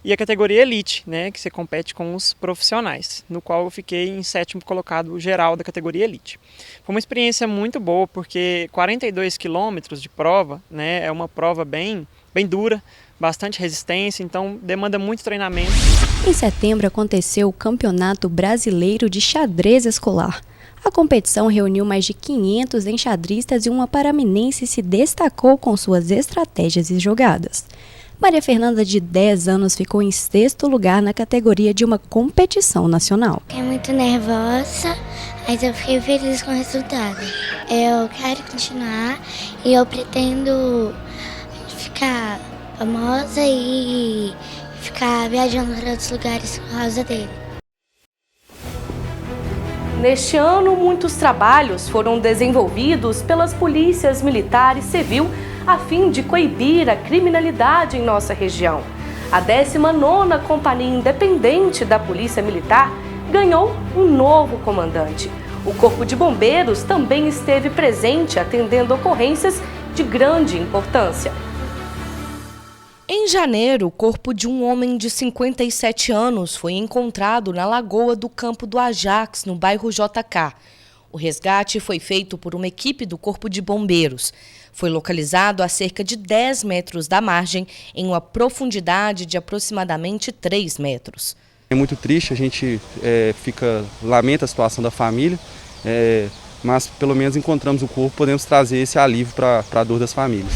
e a categoria elite, né, que você compete com os profissionais, no qual eu fiquei em 7º colocado geral da categoria elite. Foi uma experiência muito boa, porque 42 quilômetros de prova, né, é uma prova bem dura, bastante resistência, então demanda muito treinamento. Em setembro aconteceu o Campeonato Brasileiro de Xadrez Escolar. A competição reuniu mais de 500 enxadristas e uma paraminense se destacou com suas estratégias e jogadas. Maria Fernanda, de 10 anos, ficou em 6º lugar na categoria de uma competição nacional. Fiquei muito nervosa, mas eu fiquei feliz com o resultado. Eu quero continuar e eu pretendo ficar famosa e ficar viajando para outros lugares por causa dele. Neste ano, muitos trabalhos foram desenvolvidos pelas polícias militar e civil a fim de coibir a criminalidade em nossa região. A 19ª Companhia Independente da Polícia Militar ganhou um novo comandante. O Corpo de Bombeiros também esteve presente atendendo ocorrências de grande importância. Em janeiro, o corpo de um homem de 57 anos foi encontrado na lagoa do Campo do Ajax, no bairro JK. O resgate foi feito por uma equipe do Corpo de Bombeiros. Foi localizado a cerca de 10 metros da margem, em uma profundidade de aproximadamente 3 metros. É muito triste, a gente lamenta a situação da família, mas pelo menos encontramos o corpo, podemos trazer esse alívio para a dor das famílias.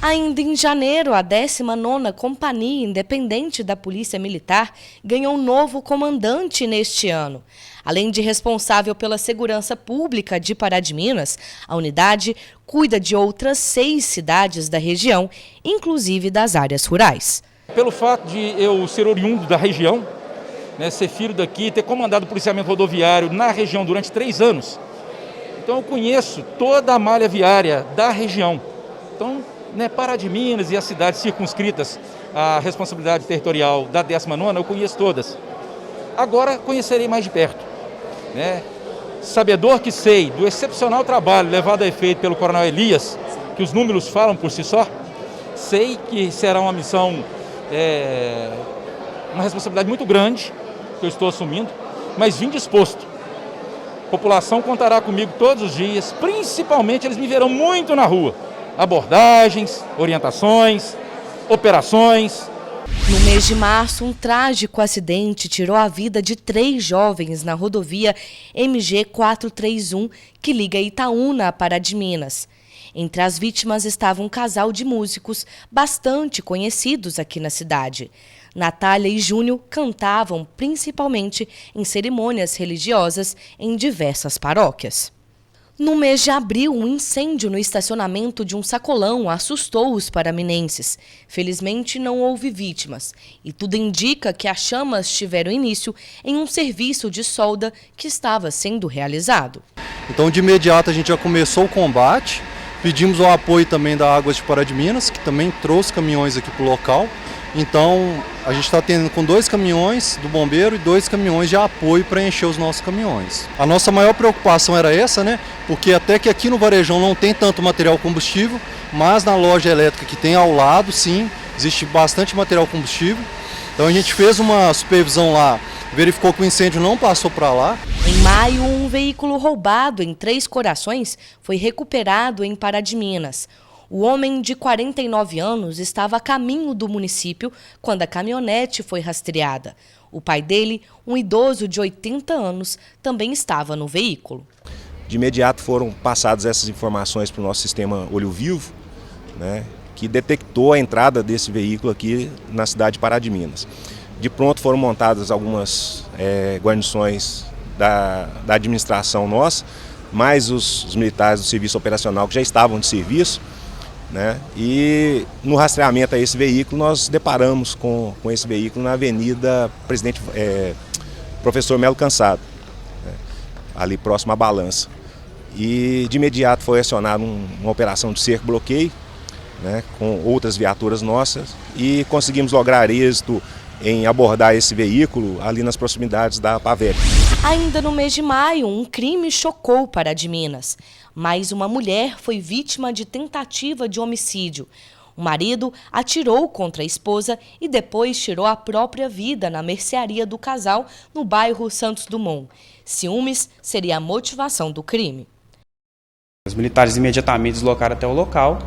Ainda em janeiro, a 19ª Companhia Independente da Polícia Militar ganhou um novo comandante neste ano. Além de responsável pela segurança pública de Pará de Minas, a unidade cuida de outras 6 cidades da região, inclusive das áreas rurais. Pelo fato de eu ser oriundo da região, ser filho daqui, ter comandado o policiamento rodoviário na região durante 3 anos, então eu conheço toda a malha viária da região. Então, Pará de Minas e as cidades circunscritas à responsabilidade territorial da 19ª, eu conheço todas. Agora conhecerei mais de perto. Sabedor que sei do excepcional trabalho levado a efeito pelo Coronel Elias, que os números falam por si só, sei que será uma missão, uma responsabilidade muito grande que eu estou assumindo, mas vim disposto. A população contará comigo todos os dias, principalmente eles me verão muito na rua. Abordagens, orientações, operações. No mês de março, um trágico acidente tirou a vida de 3 jovens na rodovia MG 431, que liga Itaúna a Pará de Minas. Entre as vítimas estava um casal de músicos bastante conhecidos aqui na cidade. Natália e Júnior cantavam principalmente em cerimônias religiosas em diversas paróquias. No mês de abril, um incêndio no estacionamento de um sacolão assustou os paraminenses. Felizmente, não houve vítimas e tudo indica que as chamas tiveram início em um serviço de solda que estava sendo realizado. Então, de imediato, a gente já começou o combate, pedimos o apoio também da Águas de Pará de Minas, que também trouxe caminhões aqui para o local. Então, a gente está atendendo com 2 caminhões do bombeiro e 2 caminhões de apoio para encher os nossos caminhões. A nossa maior preocupação era essa, porque até que aqui no Varejão não tem tanto material combustível, mas na loja elétrica que tem ao lado, sim, existe bastante material combustível. Então a gente fez uma supervisão lá, verificou que o incêndio não passou para lá. Em maio, um veículo roubado em Três Corações foi recuperado em Pará de Minas. O homem de 49 anos estava a caminho do município quando a caminhonete foi rastreada. O pai dele, um idoso de 80 anos, também estava no veículo. De imediato foram passadas essas informações para o nosso sistema Olho Vivo, que detectou a entrada desse veículo aqui na cidade de Pará de Minas. De pronto foram montadas algumas guarnições da administração nossa, mais os militares do serviço operacional que já estavam de serviço. E no rastreamento a esse veículo, nós deparamos com esse veículo na Avenida Professor Melo Cansado, ali próximo à Balança. E de imediato foi acionada uma operação de cerco-bloqueio, com outras viaturas nossas, e conseguimos lograr êxito em abordar esse veículo ali nas proximidades da Pavec. Ainda no mês de maio, um crime chocou Pará de Minas. Mais uma mulher foi vítima de tentativa de homicídio. O marido atirou contra a esposa e depois tirou a própria vida na mercearia do casal no bairro Santos Dumont. Ciúmes seria a motivação do crime. Os militares imediatamente deslocaram até o local.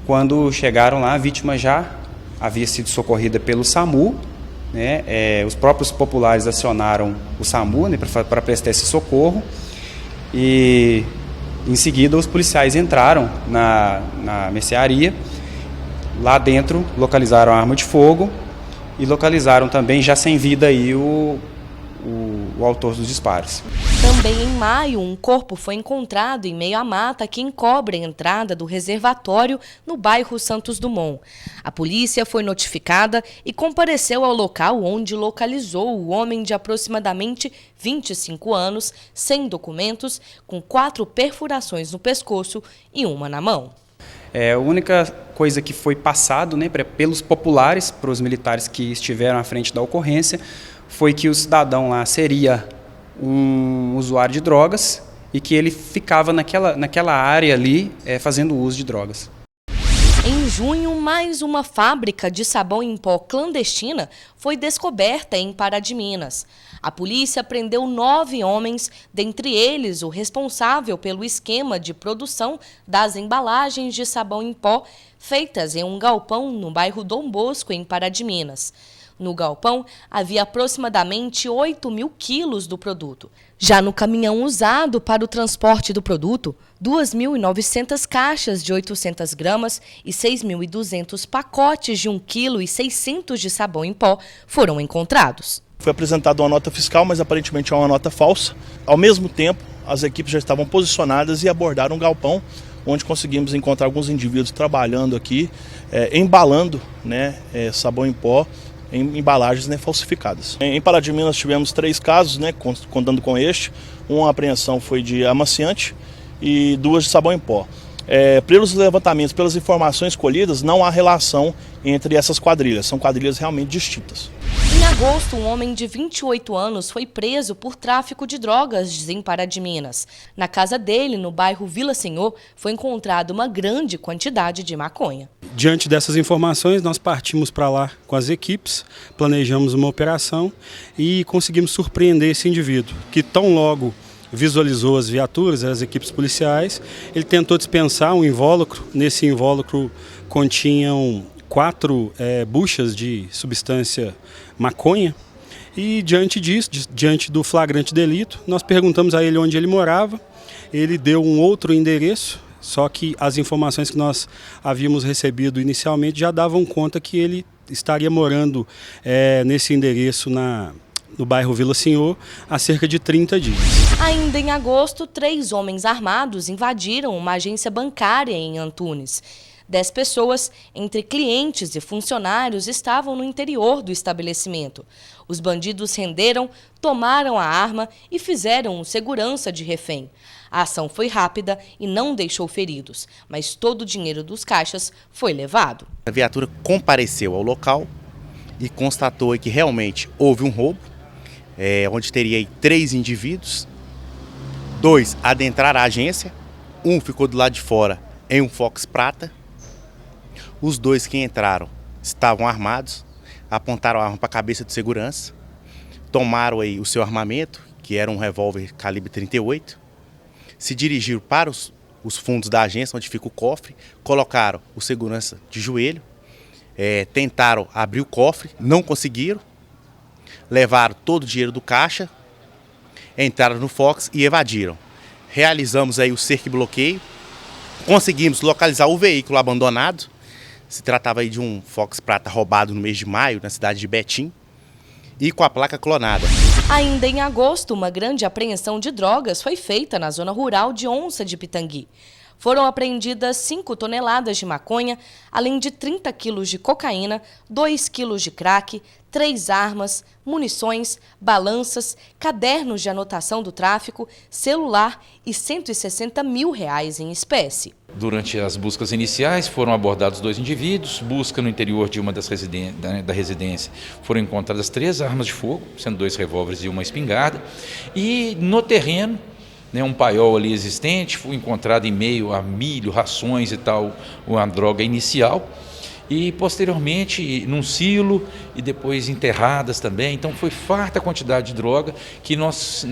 Quando chegaram lá, a vítima já havia sido socorrida pelo SAMU. Os próprios populares acionaram o SAMU para prestar esse socorro e em seguida os policiais entraram na mercearia. Lá dentro localizaram a arma de fogo e localizaram também, já sem vida, aí, o autor dos disparos. Também em maio, um corpo foi encontrado em meio à mata que encobre a entrada do reservatório no bairro Santos Dumont. A polícia foi notificada e compareceu ao local, onde localizou o homem de aproximadamente 25 anos, sem documentos, com 4 perfurações no pescoço e uma na mão. A única coisa que foi passado pelos populares, para os militares que estiveram à frente da ocorrência, foi que o cidadão lá seria um usuário de drogas e que ele ficava naquela área ali fazendo uso de drogas. Em junho, mais uma fábrica de sabão em pó clandestina foi descoberta em Pará de Minas. A polícia prendeu 9 homens, dentre eles o responsável pelo esquema de produção das embalagens de sabão em pó feitas em um galpão no bairro Dom Bosco, em Pará de Minas. No galpão, havia aproximadamente 8 mil quilos do produto. Já no caminhão usado para o transporte do produto, 2.900 caixas de 800 gramas e 6.200 pacotes de 1,6 kg de sabão em pó foram encontrados. Foi apresentada uma nota fiscal, mas aparentemente é uma nota falsa. Ao mesmo tempo, as equipes já estavam posicionadas e abordaram um galpão, onde conseguimos encontrar alguns indivíduos trabalhando aqui, embalando, né, sabão em pó em embalagens, né, falsificadas. Em Pará de Minas tivemos 3 casos, né, contando com este. Uma apreensão foi de amaciante e 2 de sabão em pó. Pelos levantamentos, pelas informações colhidas, não há relação entre essas quadrilhas, são quadrilhas realmente distintas. Em agosto, um homem de 28 anos foi preso por tráfico de drogas em Pará de Minas. Na casa dele, no bairro Vila Senhor, foi encontrada uma grande quantidade de maconha. Diante dessas informações, nós partimos para lá com as equipes, planejamos uma operação e conseguimos surpreender esse indivíduo, que tão logo visualizou as viaturas, as equipes policiais, ele tentou dispensar um invólucro. Nesse invólucro continham 4 buchas de substância maconha e diante disso, diante do flagrante delito, nós perguntamos a ele onde ele morava. Ele deu um outro endereço, só que as informações que nós havíamos recebido inicialmente já davam conta que ele estaria morando nesse endereço no bairro Vila Senhor há cerca de 30 dias. Ainda em agosto, 3 homens armados invadiram uma agência bancária em Antunes. 10 pessoas, entre clientes e funcionários, estavam no interior do estabelecimento. Os bandidos renderam, tomaram a arma e fizeram um segurança de refém. A ação foi rápida e não deixou feridos, mas todo o dinheiro dos caixas foi levado. A viatura compareceu ao local e constatou que realmente houve um roubo, onde teria 3 indivíduos. 2 adentraram a agência, um ficou do lado de fora em um Fox prata. Os 2 que entraram estavam armados, apontaram a arma para a cabeça do segurança, tomaram aí o seu armamento, que era um revólver calibre 38, se dirigiram para os fundos da agência, onde fica o cofre, colocaram o segurança de joelho, tentaram abrir o cofre, não conseguiram, levaram todo o dinheiro do caixa, entraram no Fox e evadiram. Realizamos aí o cerco e bloqueio, conseguimos localizar o veículo abandonado. Se tratava aí de um Fox prata roubado no mês de maio, na cidade de Betim, e com a placa clonada. Ainda em agosto, uma grande apreensão de drogas foi feita na zona rural de Onça de Pitangui. Foram apreendidas 5 toneladas de maconha, além de 30 quilos de cocaína, 2 quilos de crack, 3 armas, munições, balanças, cadernos de anotação do tráfico, celular e R$160 mil em espécie. Durante as buscas iniciais foram abordados 2 indivíduos, busca no interior de uma da residência foram encontradas 3 armas de fogo, sendo 2 revólveres e uma espingarda, e no terreno, um paiol ali existente, foi encontrado em meio a milho, rações e tal, uma droga inicial, e posteriormente num silo e depois enterradas também. Então foi farta a quantidade de droga que nós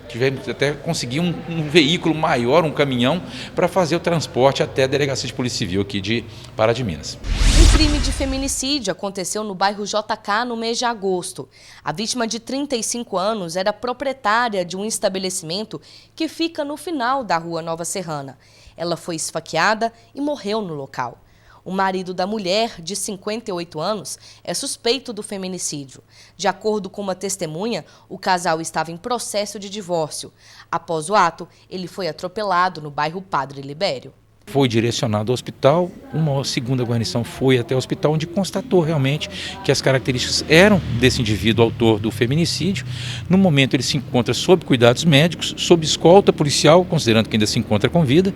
tivemos até conseguir um veículo maior, um caminhão, para fazer o transporte até a Delegacia de Polícia Civil aqui de Pará de Minas. Um crime de feminicídio aconteceu no bairro JK no mês de agosto. A vítima, de 35 anos, era proprietária de um estabelecimento que fica no final da rua Nova Serrana. Ela foi esfaqueada e morreu no local. O marido da mulher, de 58 anos, é suspeito do feminicídio. De acordo com uma testemunha, o casal estava em processo de divórcio. Após o ato, ele foi atropelado no bairro Padre Libério. Foi direcionado ao hospital, uma segunda guarnição foi até o hospital, onde constatou realmente que as características eram desse indivíduo autor do feminicídio. No momento ele se encontra sob cuidados médicos, sob escolta policial, considerando que ainda se encontra com vida.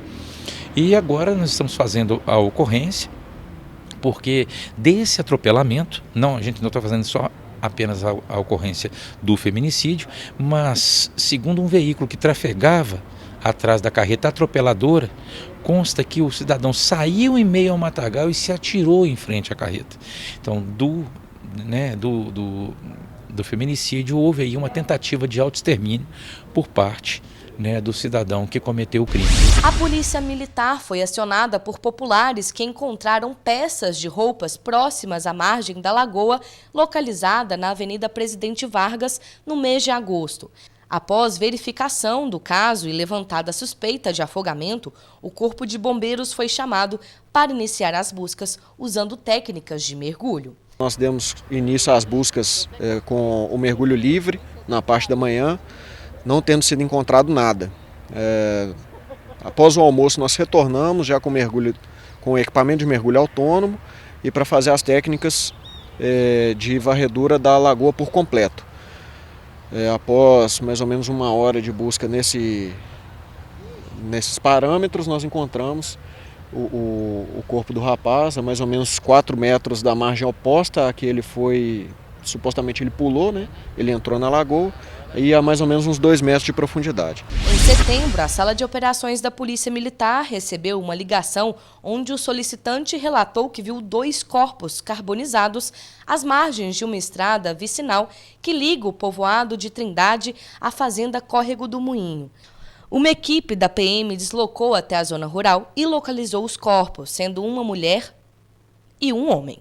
E agora nós estamos fazendo a ocorrência, porque desse atropelamento, a gente não está fazendo só apenas a ocorrência do feminicídio, mas segundo um veículo que trafegava atrás da carreta atropeladora, consta que o cidadão saiu em meio ao matagal e se atirou em frente à carreta. Então, do feminicídio houve aí uma tentativa de autoextermínio por parte né, do cidadão que cometeu o crime. A polícia militar foi acionada por populares que encontraram peças de roupas próximas à margem da lagoa, localizada na Avenida Presidente Vargas, no mês de agosto. Após verificação do caso e levantada a suspeita de afogamento, o Corpo de Bombeiros foi chamado para iniciar as buscas usando técnicas de mergulho. Nós demos início às buscas com o mergulho livre na parte da manhã, não tendo sido encontrado nada. Após o almoço nós retornamos já com o equipamento de mergulho autônomo e para fazer as técnicas de varredura da lagoa por completo. Após mais ou menos 1 hora de busca nesses parâmetros, nós encontramos o corpo do rapaz a mais ou menos 4 metros da margem oposta a que ele foi, supostamente ele pulou, né? Ele entrou na lagoa e a mais ou menos uns 2 metros de profundidade. Em setembro, a Sala de Operações da Polícia Militar recebeu uma ligação onde o solicitante relatou que viu 2 corpos carbonizados às margens de uma estrada vicinal que liga o povoado de Trindade à fazenda Córrego do Moinho. Uma equipe da PM deslocou até a zona rural e localizou os corpos, sendo uma mulher e um homem.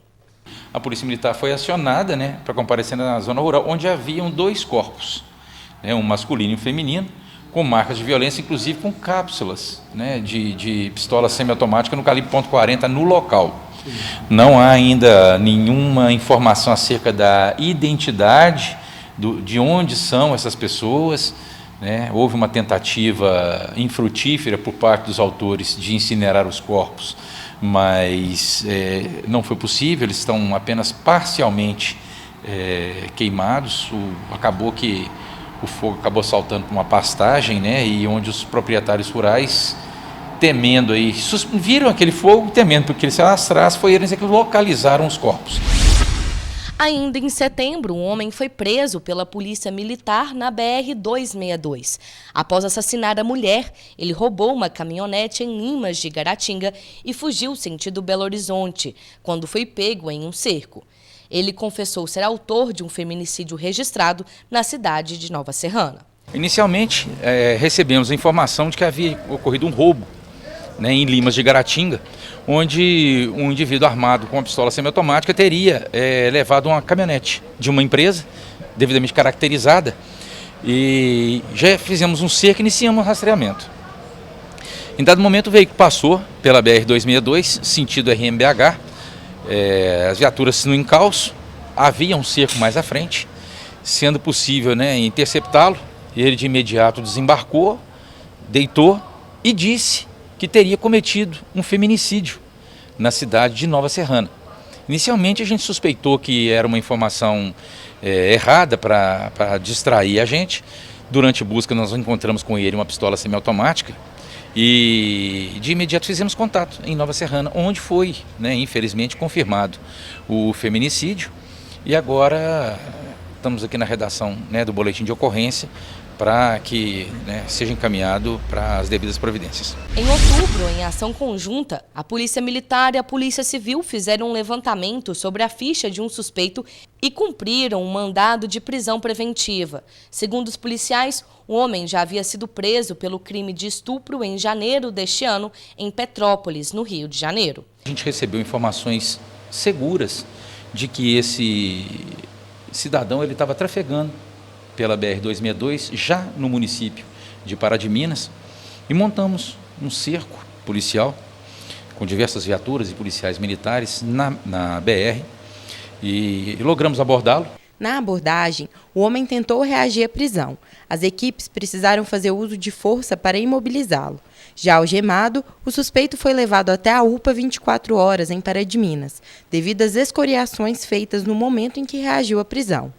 A Polícia Militar foi acionada, né, para comparecer na zona rural, onde haviam 2 corpos, né, um masculino e um feminino, com marcas de violência, inclusive com cápsulas, né, de pistola semiautomática no calibre .40 no local. Não há ainda nenhuma informação acerca da identidade, de onde são essas pessoas, né. Houve uma tentativa infrutífera por parte dos autores de incinerar os corpos, mas não foi possível, eles estão apenas parcialmente queimados. Acabou que o fogo acabou saltando para uma pastagem, né, e onde os proprietários rurais, temendo aí, viram aquele fogo, temendo porque ele se alastrasse, foi eles que localizaram os corpos. Ainda em setembro, um homem foi preso pela Polícia Militar na BR-262. Após assassinar a mulher, ele roubou uma caminhonete em Limas de Garatinga e fugiu sentido Belo Horizonte, quando foi pego em um cerco. Ele confessou ser autor de um feminicídio registrado na cidade de Nova Serrana. Inicialmente, recebemos a informação de que havia ocorrido um roubo, né, em Limas de Garatinga, onde um indivíduo armado com uma pistola semiautomática teria levado uma caminhonete de uma empresa devidamente caracterizada, e já fizemos um cerco e iniciamos um rastreamento. Em dado momento o veículo passou pela BR-262, sentido RMBH, as viaturas no encalço, havia um cerco mais à frente, sendo possível, né, interceptá-lo. Ele de imediato desembarcou, deitou e disse que teria cometido um feminicídio na cidade de Nova Serrana. Inicialmente a gente suspeitou que era uma informação errada para distrair a gente. Durante a busca nós encontramos com ele uma pistola semiautomática e de imediato fizemos contato em Nova Serrana, onde foi, né, infelizmente, confirmado o feminicídio. E agora estamos aqui na redação, né, do boletim de ocorrência para que, né, seja encaminhado para as devidas providências. Em outubro, em ação conjunta, a Polícia Militar e a Polícia Civil fizeram um levantamento sobre a ficha de um suspeito e cumpriram um mandado de prisão preventiva. Segundo os policiais, o homem já havia sido preso pelo crime de estupro em janeiro deste ano, em Petrópolis, no Rio de Janeiro. A gente recebeu informações seguras de que esse cidadão ele estava trafegando pela BR-262, já no município de Pará de Minas, e montamos um cerco policial com diversas viaturas e policiais militares na BR e logramos abordá-lo. Na abordagem, o homem tentou reagir à prisão. As equipes precisaram fazer uso de força para imobilizá-lo. Já algemado, o suspeito foi levado até a UPA 24 horas em Pará de Minas, devido às escoriações feitas no momento em que reagiu à prisão.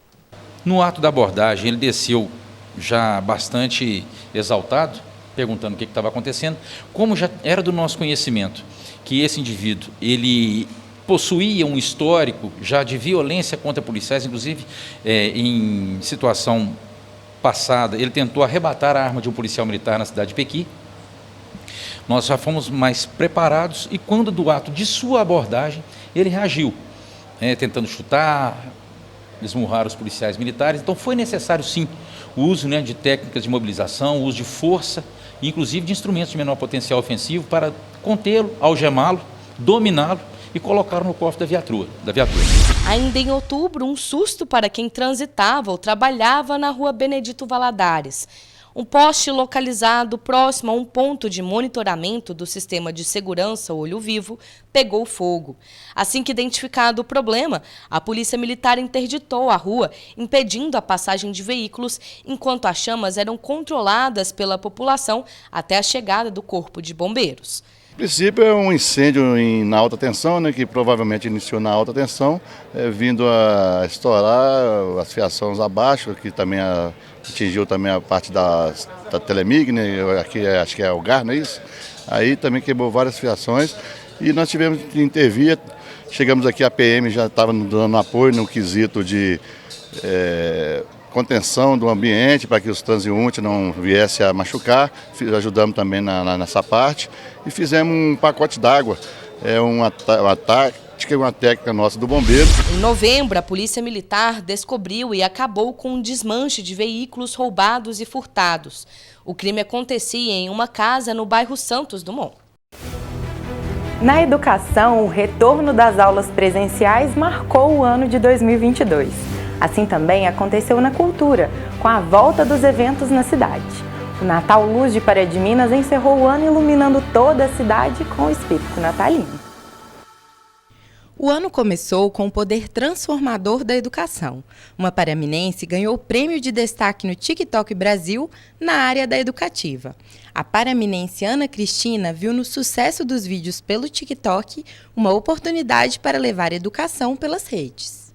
No ato da abordagem, ele desceu já bastante exaltado, perguntando o que estava acontecendo. Como já era do nosso conhecimento que esse indivíduo ele possuía um histórico já de violência contra policiais, inclusive em situação passada, ele tentou arrebatar a arma de um policial militar na cidade de Pequi. Nós já fomos mais preparados e quando do ato de sua abordagem, ele reagiu, tentando chutar, esmurrar os policiais militares. Então foi necessário sim o uso, né, de técnicas de mobilização, o uso de força, inclusive de instrumentos de menor potencial ofensivo para contê-lo, algemá-lo, dominá-lo e colocá-lo no cofre da viatura. Ainda em outubro, um susto para quem transitava ou trabalhava na rua Benedito Valadares. Um poste localizado próximo a um ponto de monitoramento do sistema de segurança Olho Vivo pegou fogo. Assim que identificado o problema, a Polícia Militar interditou a rua, impedindo a passagem de veículos, enquanto as chamas eram controladas pela população até a chegada do Corpo de Bombeiros. A princípio é um incêndio na alta tensão, né, que provavelmente iniciou na alta tensão, vindo a estourar as fiações abaixo, que também atingiu também a parte da Telemig, né, aqui acho que é o GAR, não é isso? Aí também quebrou várias fiações e nós tivemos que intervir. Chegamos aqui, a PM já estava dando apoio no quesito de contenção do ambiente para que os transeuntes não viessem a machucar. Ajudamos também nessa parte e fizemos um pacote d'água, uma técnica nossa do bombeiro. Em novembro, a Polícia Militar descobriu e acabou com um desmanche de veículos roubados e furtados. O crime acontecia em uma casa no bairro Santos Dumont. Na educação, o retorno das aulas presenciais marcou o ano de 2022. Assim também aconteceu na cultura, com a volta dos eventos na cidade. O Natal Luz de Pará de Minas encerrou o ano iluminando toda a cidade com o espírito natalino. O ano começou com o poder transformador da educação. Uma paraminense ganhou o prêmio de destaque no TikTok Brasil na área da educativa. A paraminense Ana Cristina viu no sucesso dos vídeos pelo TikTok uma oportunidade para levar educação pelas redes.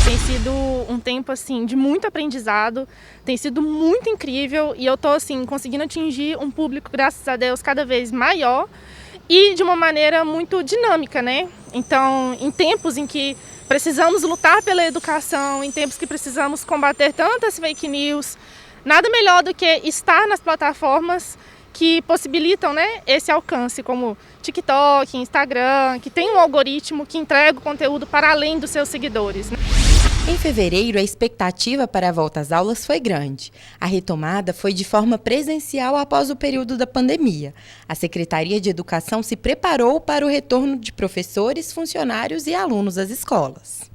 Tem sido um tempo assim de muito aprendizado, tem sido muito incrível e eu tô assim conseguindo atingir um público, graças a Deus, cada vez maior e de uma maneira muito dinâmica, né? Então, em tempos em que precisamos lutar pela educação, em tempos que precisamos combater tantas fake news, nada melhor do que estar nas plataformas que possibilitam, né, esse alcance, como TikTok, Instagram, que tem um algoritmo que entrega o conteúdo para além dos seus seguidores, né? Em fevereiro, a expectativa para a volta às aulas foi grande. A retomada foi de forma presencial após o período da pandemia. A Secretaria de Educação se preparou para o retorno de professores, funcionários e alunos às escolas.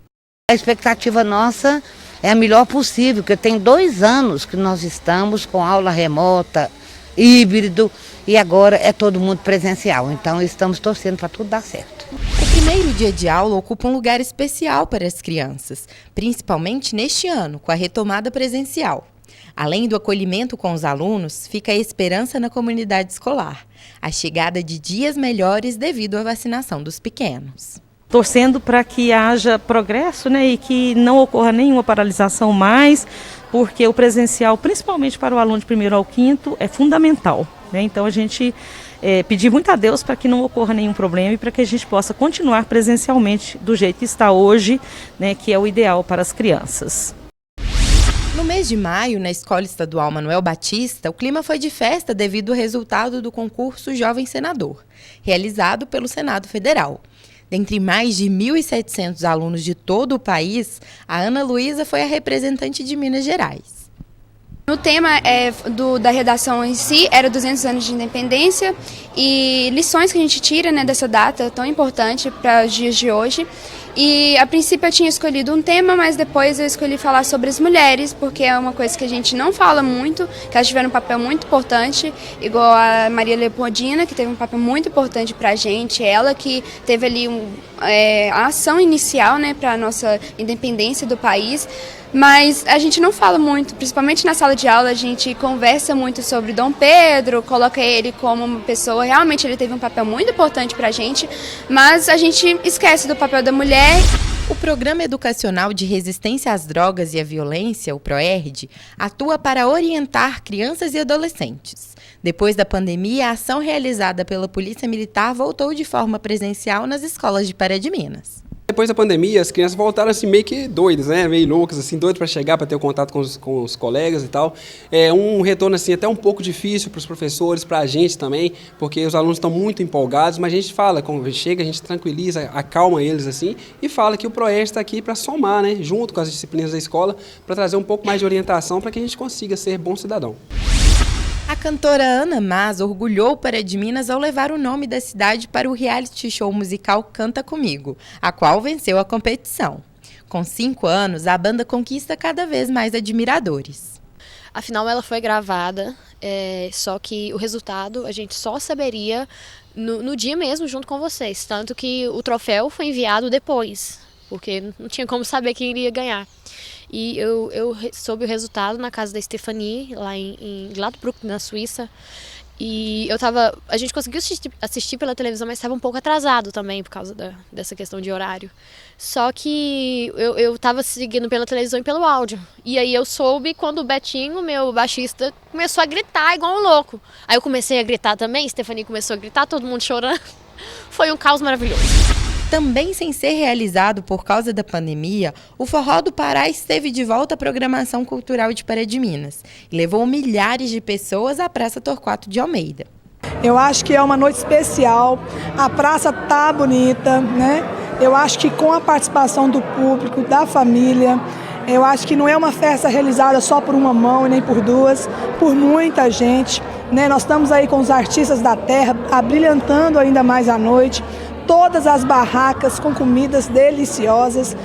A expectativa nossa é a melhor possível, porque tem 2 anos que nós estamos com aula remota, híbrido, e agora é todo mundo presencial. Então estamos torcendo para tudo dar certo. O primeiro dia de aula ocupa um lugar especial para as crianças, principalmente neste ano, com a retomada presencial. Além do acolhimento com os alunos, fica a esperança na comunidade escolar, a chegada de dias melhores devido à vacinação dos pequenos. Torcendo para que haja progresso, né, e que não ocorra nenhuma paralisação mais, porque o presencial, principalmente para o aluno de 1º ao 5º, é fundamental, né? Então a gente pedir muito a Deus para que não ocorra nenhum problema e para que a gente possa continuar presencialmente do jeito que está hoje, né, que é o ideal para as crianças. No mês de maio, na Escola Estadual Manuel Batista, o clima foi de festa devido ao resultado do concurso Jovem Senador, realizado pelo Senado Federal. Dentre mais de 1.700 alunos de todo o país, a Ana Luísa foi a representante de Minas Gerais. O tema da redação em si era 200 anos de independência e lições que a gente tira, né, dessa data tão importante para os dias de hoje. E a princípio eu tinha escolhido um tema, mas depois eu escolhi falar sobre as mulheres, porque é uma coisa que a gente não fala muito, que elas tiveram um papel muito importante, igual a Maria Leopoldina, que teve um papel muito importante para a gente, ela que teve ali a ação inicial, né, para a nossa independência do país. Mas a gente não fala muito, principalmente na sala de aula, a gente conversa muito sobre Dom Pedro, coloca ele como uma pessoa, realmente ele teve um papel muito importante para a gente, mas a gente esquece do papel da mulher. O Programa Educacional de Resistência às Drogas e à Violência, o PROERD, atua para orientar crianças e adolescentes. Depois da pandemia, a ação realizada pela Polícia Militar voltou de forma presencial nas escolas de Pará de Minas. Depois da pandemia, as crianças voltaram assim meio que doidas, né? Meio loucas, assim, doidas para chegar, para ter o contato com os colegas e tal. É um retorno assim até um pouco difícil para os professores, para a gente também, porque os alunos estão muito empolgados, mas a gente fala, quando chega, a gente tranquiliza, acalma eles assim e fala que o ProERD está aqui para somar, né? Junto com as disciplinas da escola, para trazer um pouco mais de orientação para que a gente consiga ser bom cidadão. A cantora Ana Mas orgulhou Pará de Minas ao levar o nome da cidade para o reality show musical Canta Comigo, a qual venceu a competição. Com 5 anos, a banda conquista cada vez mais admiradores. Afinal, ela foi gravada, só que o resultado a gente só saberia no dia mesmo, junto com vocês. Tanto que o troféu foi enviado depois, porque não tinha como saber quem iria ganhar. E eu soube o resultado na casa da Stephanie, lá em Gladbruck, na Suíça. E a gente conseguiu assistir pela televisão, mas estava um pouco atrasado também por causa dessa questão de horário. Só que eu estava seguindo pela televisão e pelo áudio. E aí eu soube quando o Betinho, meu baixista, começou a gritar igual um louco. Aí eu comecei a gritar também, Stephanie começou a gritar, todo mundo chorando. Foi um caos maravilhoso. Também sem ser realizado por causa da pandemia, o Forró do Pará esteve de volta à programação cultural de Pará-de-Minas e levou milhares de pessoas à Praça Torquato de Almeida. Eu acho que é uma noite especial, a praça tá bonita, né? Eu acho que com a participação do público, da família, eu acho que não é uma festa realizada só por uma mão e nem por duas, por muita gente, né? Nós estamos aí com os artistas da terra, abrilhantando ainda mais a noite. Todas as barracas com comidas deliciosas.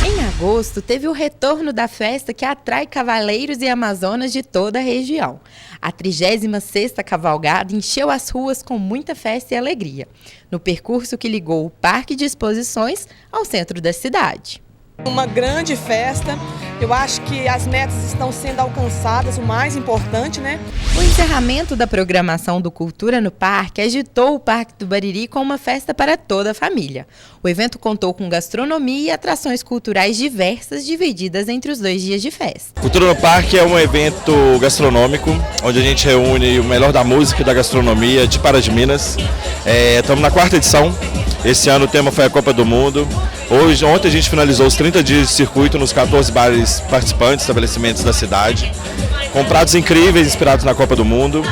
Em agosto, teve o retorno da festa que atrai cavaleiros e amazonas de toda a região. A 36ª Cavalgada encheu as ruas com muita festa e alegria, no percurso que ligou o Parque de Exposições ao centro da cidade. Uma grande festa, eu acho que as metas estão sendo alcançadas, o mais importante, né? O encerramento da programação do Cultura no Parque agitou o Parque do Bariri com uma festa para toda a família. O evento contou com gastronomia e atrações culturais diversas divididas entre os 2 dias de festa. Cultura no Parque é um evento gastronômico, onde a gente reúne o melhor da música e da gastronomia de Pará de Minas. Estamos na 4ª edição. Esse ano o tema foi a Copa do Mundo. Ontem a gente finalizou os 30 dias de circuito nos 14 bares participantes, estabelecimentos da cidade, com pratos incríveis inspirados na Copa do Mundo.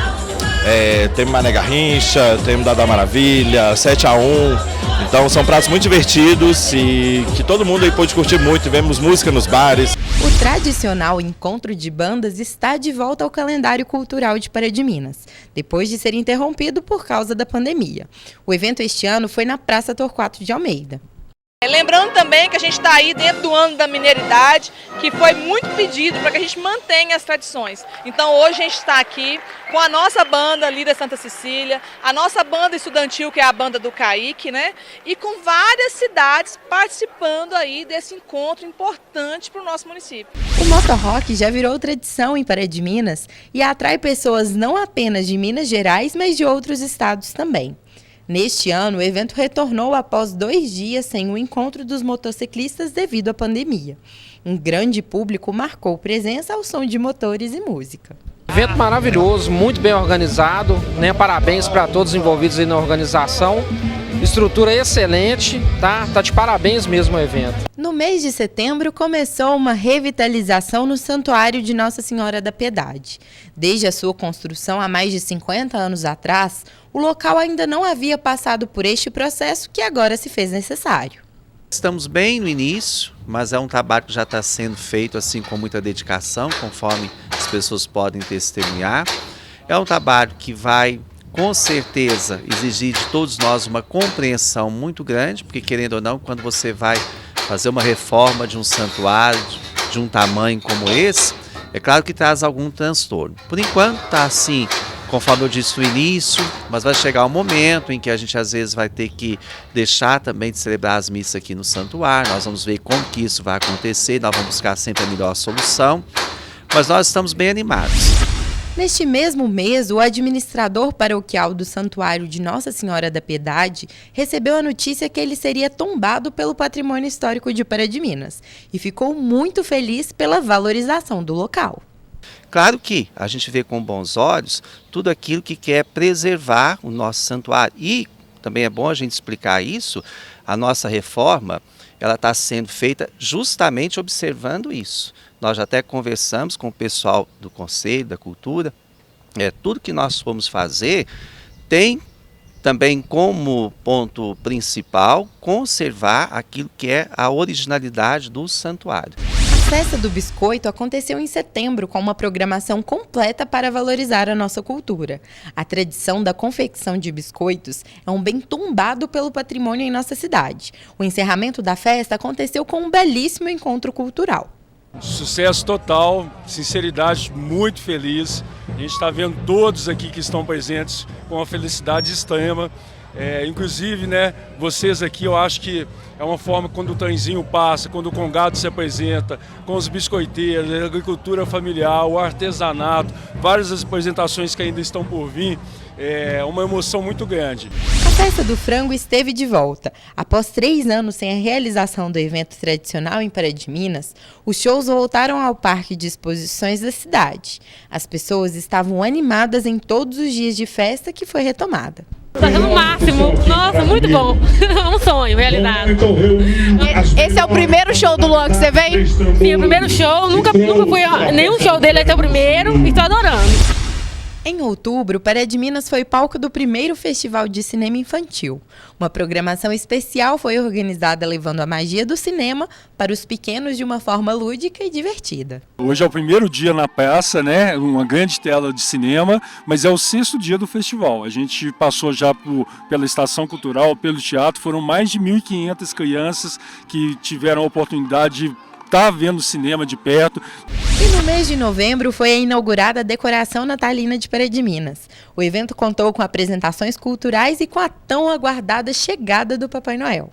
Temos Mané Garrincha, temos Dada Maravilha, 7-1. Então são pratos muito divertidos e que todo mundo aí pôde curtir muito. Tivemos música nos bares. O tradicional encontro de bandas está de volta ao calendário cultural de Pará de Minas, depois de ser interrompido por causa da pandemia. O evento este ano foi na Praça Torquato de Almeida. Lembrando também que a gente está aí dentro do ano da mineiridade, que foi muito pedido para que a gente mantenha as tradições. Então hoje a gente está aqui com a nossa banda Líder Santa Cecília, a nossa banda estudantil, que é a banda do Kaique, né? E com várias cidades participando aí desse encontro importante para o nosso município. O motorrock já virou tradição em Pará de Minas e atrai pessoas não apenas de Minas Gerais, mas de outros estados também. Neste ano, o evento retornou após 2 dias sem o encontro dos motociclistas devido à pandemia. Um grande público marcou presença ao som de motores e música. Evento maravilhoso, muito bem organizado, né? Parabéns para todos os envolvidos aí na organização. Estrutura excelente, tá de parabéns mesmo o evento. No mês de setembro começou uma revitalização no Santuário de Nossa Senhora da Piedade. Desde a sua construção há mais de 50 anos atrás, o local ainda não havia passado por este processo que agora se fez necessário. Estamos bem no início, mas é um trabalho que já está sendo feito assim com muita dedicação, conforme as pessoas podem testemunhar. É um trabalho que vai, com certeza, exigir de todos nós uma compreensão muito grande, porque querendo ou não, quando você vai fazer uma reforma de um santuário de um tamanho como esse, é claro que traz algum transtorno. Por enquanto está assim, conforme eu disse no início, mas vai chegar um momento em que a gente às vezes vai ter que deixar também de celebrar as missas aqui no santuário. Nós vamos ver como que isso vai acontecer, nós vamos buscar sempre a melhor solução, mas nós estamos bem animados. Neste mesmo mês, o administrador paroquial do Santuário de Nossa Senhora da Piedade recebeu a notícia que ele seria tombado pelo Patrimônio Histórico de Pará de Minas e ficou muito feliz pela valorização do local. Claro que a gente vê com bons olhos tudo aquilo que quer preservar o nosso santuário. E também é bom a gente explicar isso, a nossa reforma ela está sendo feita justamente observando isso. Nós já até conversamos com o pessoal do Conselho da Cultura, tudo que nós vamos fazer tem também como ponto principal conservar aquilo que é a originalidade do santuário. A Festa do Biscoito aconteceu em setembro com uma programação completa para valorizar a nossa cultura. A tradição da confecção de biscoitos é um bem tombado pelo patrimônio em nossa cidade. O encerramento da festa aconteceu com um belíssimo encontro cultural. Sucesso total, sinceridade, muito feliz. A gente está vendo todos aqui que estão presentes com uma felicidade extrema. Inclusive, né, vocês aqui, eu acho que é uma forma quando o trenzinho passa, quando o congado se apresenta, com os biscoiteiros, a agricultura familiar, o artesanato, várias apresentações que ainda estão por vir. É uma emoção muito grande. A Festa do Frango esteve de volta. Após 3 anos sem a realização do evento tradicional em Pará de Minas, os shows voltaram ao Parque de Exposições da cidade. As pessoas estavam animadas em todos os dias de festa que foi retomada. Tá sendo o máximo. Nossa, muito bom. Um sonho realizado. Esse é o primeiro show do Luan que você vem? Sim, o primeiro show. Nunca fui a nenhum show dele até o primeiro e tô adorando. Em outubro, Pará de Minas foi palco do primeiro Festival de Cinema Infantil. Uma programação especial foi organizada levando a magia do cinema para os pequenos de uma forma lúdica e divertida. Hoje é o primeiro dia na praça, né? Uma grande tela de cinema, mas é o 6º dia do festival. A gente passou já pela Estação Cultural, pelo teatro, foram mais de 1.500 crianças que tiveram a oportunidade de estar vendo cinema de perto. E no mês de novembro foi inaugurada a decoração natalina de Pará de Minas. O evento contou com apresentações culturais e com a tão aguardada chegada do Papai Noel.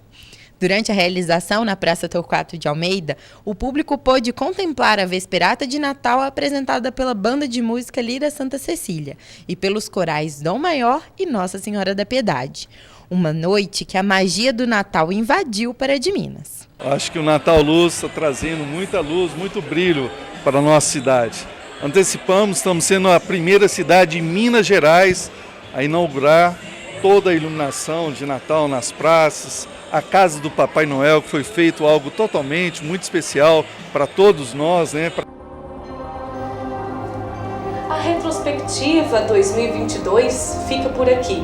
Durante a realização na Praça Torquato de Almeida, o público pôde contemplar a Vesperata de Natal apresentada pela banda de música Lira Santa Cecília e pelos corais Dom Maior e Nossa Senhora da Piedade. Uma noite que a magia do Natal invadiu Pará de Minas. Acho que o Natal Luz está trazendo muita luz, muito brilho para a nossa cidade. Antecipamos, estamos sendo a primeira cidade em Minas Gerais a inaugurar toda a iluminação de Natal nas praças, a Casa do Papai Noel, que foi feito algo totalmente, muito especial para todos nós, né? A retrospectiva 2022 fica por aqui.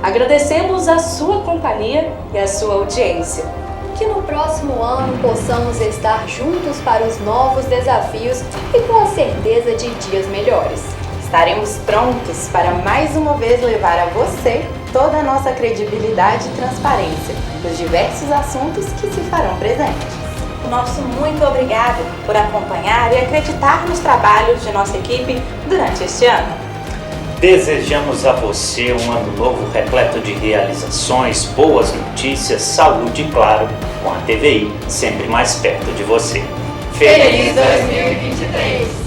Agradecemos a sua companhia e a sua audiência. Que no próximo ano possamos estar juntos para os novos desafios e com a certeza de dias melhores. Estaremos prontos para mais uma vez levar a você toda a nossa credibilidade e transparência nos diversos assuntos que se farão presentes. Nosso muito obrigado por acompanhar e acreditar nos trabalhos de nossa equipe durante este ano. Desejamos a você um ano novo repleto de realizações, boas notícias, saúde e, claro, com a TVI sempre mais perto de você. Feliz 2023!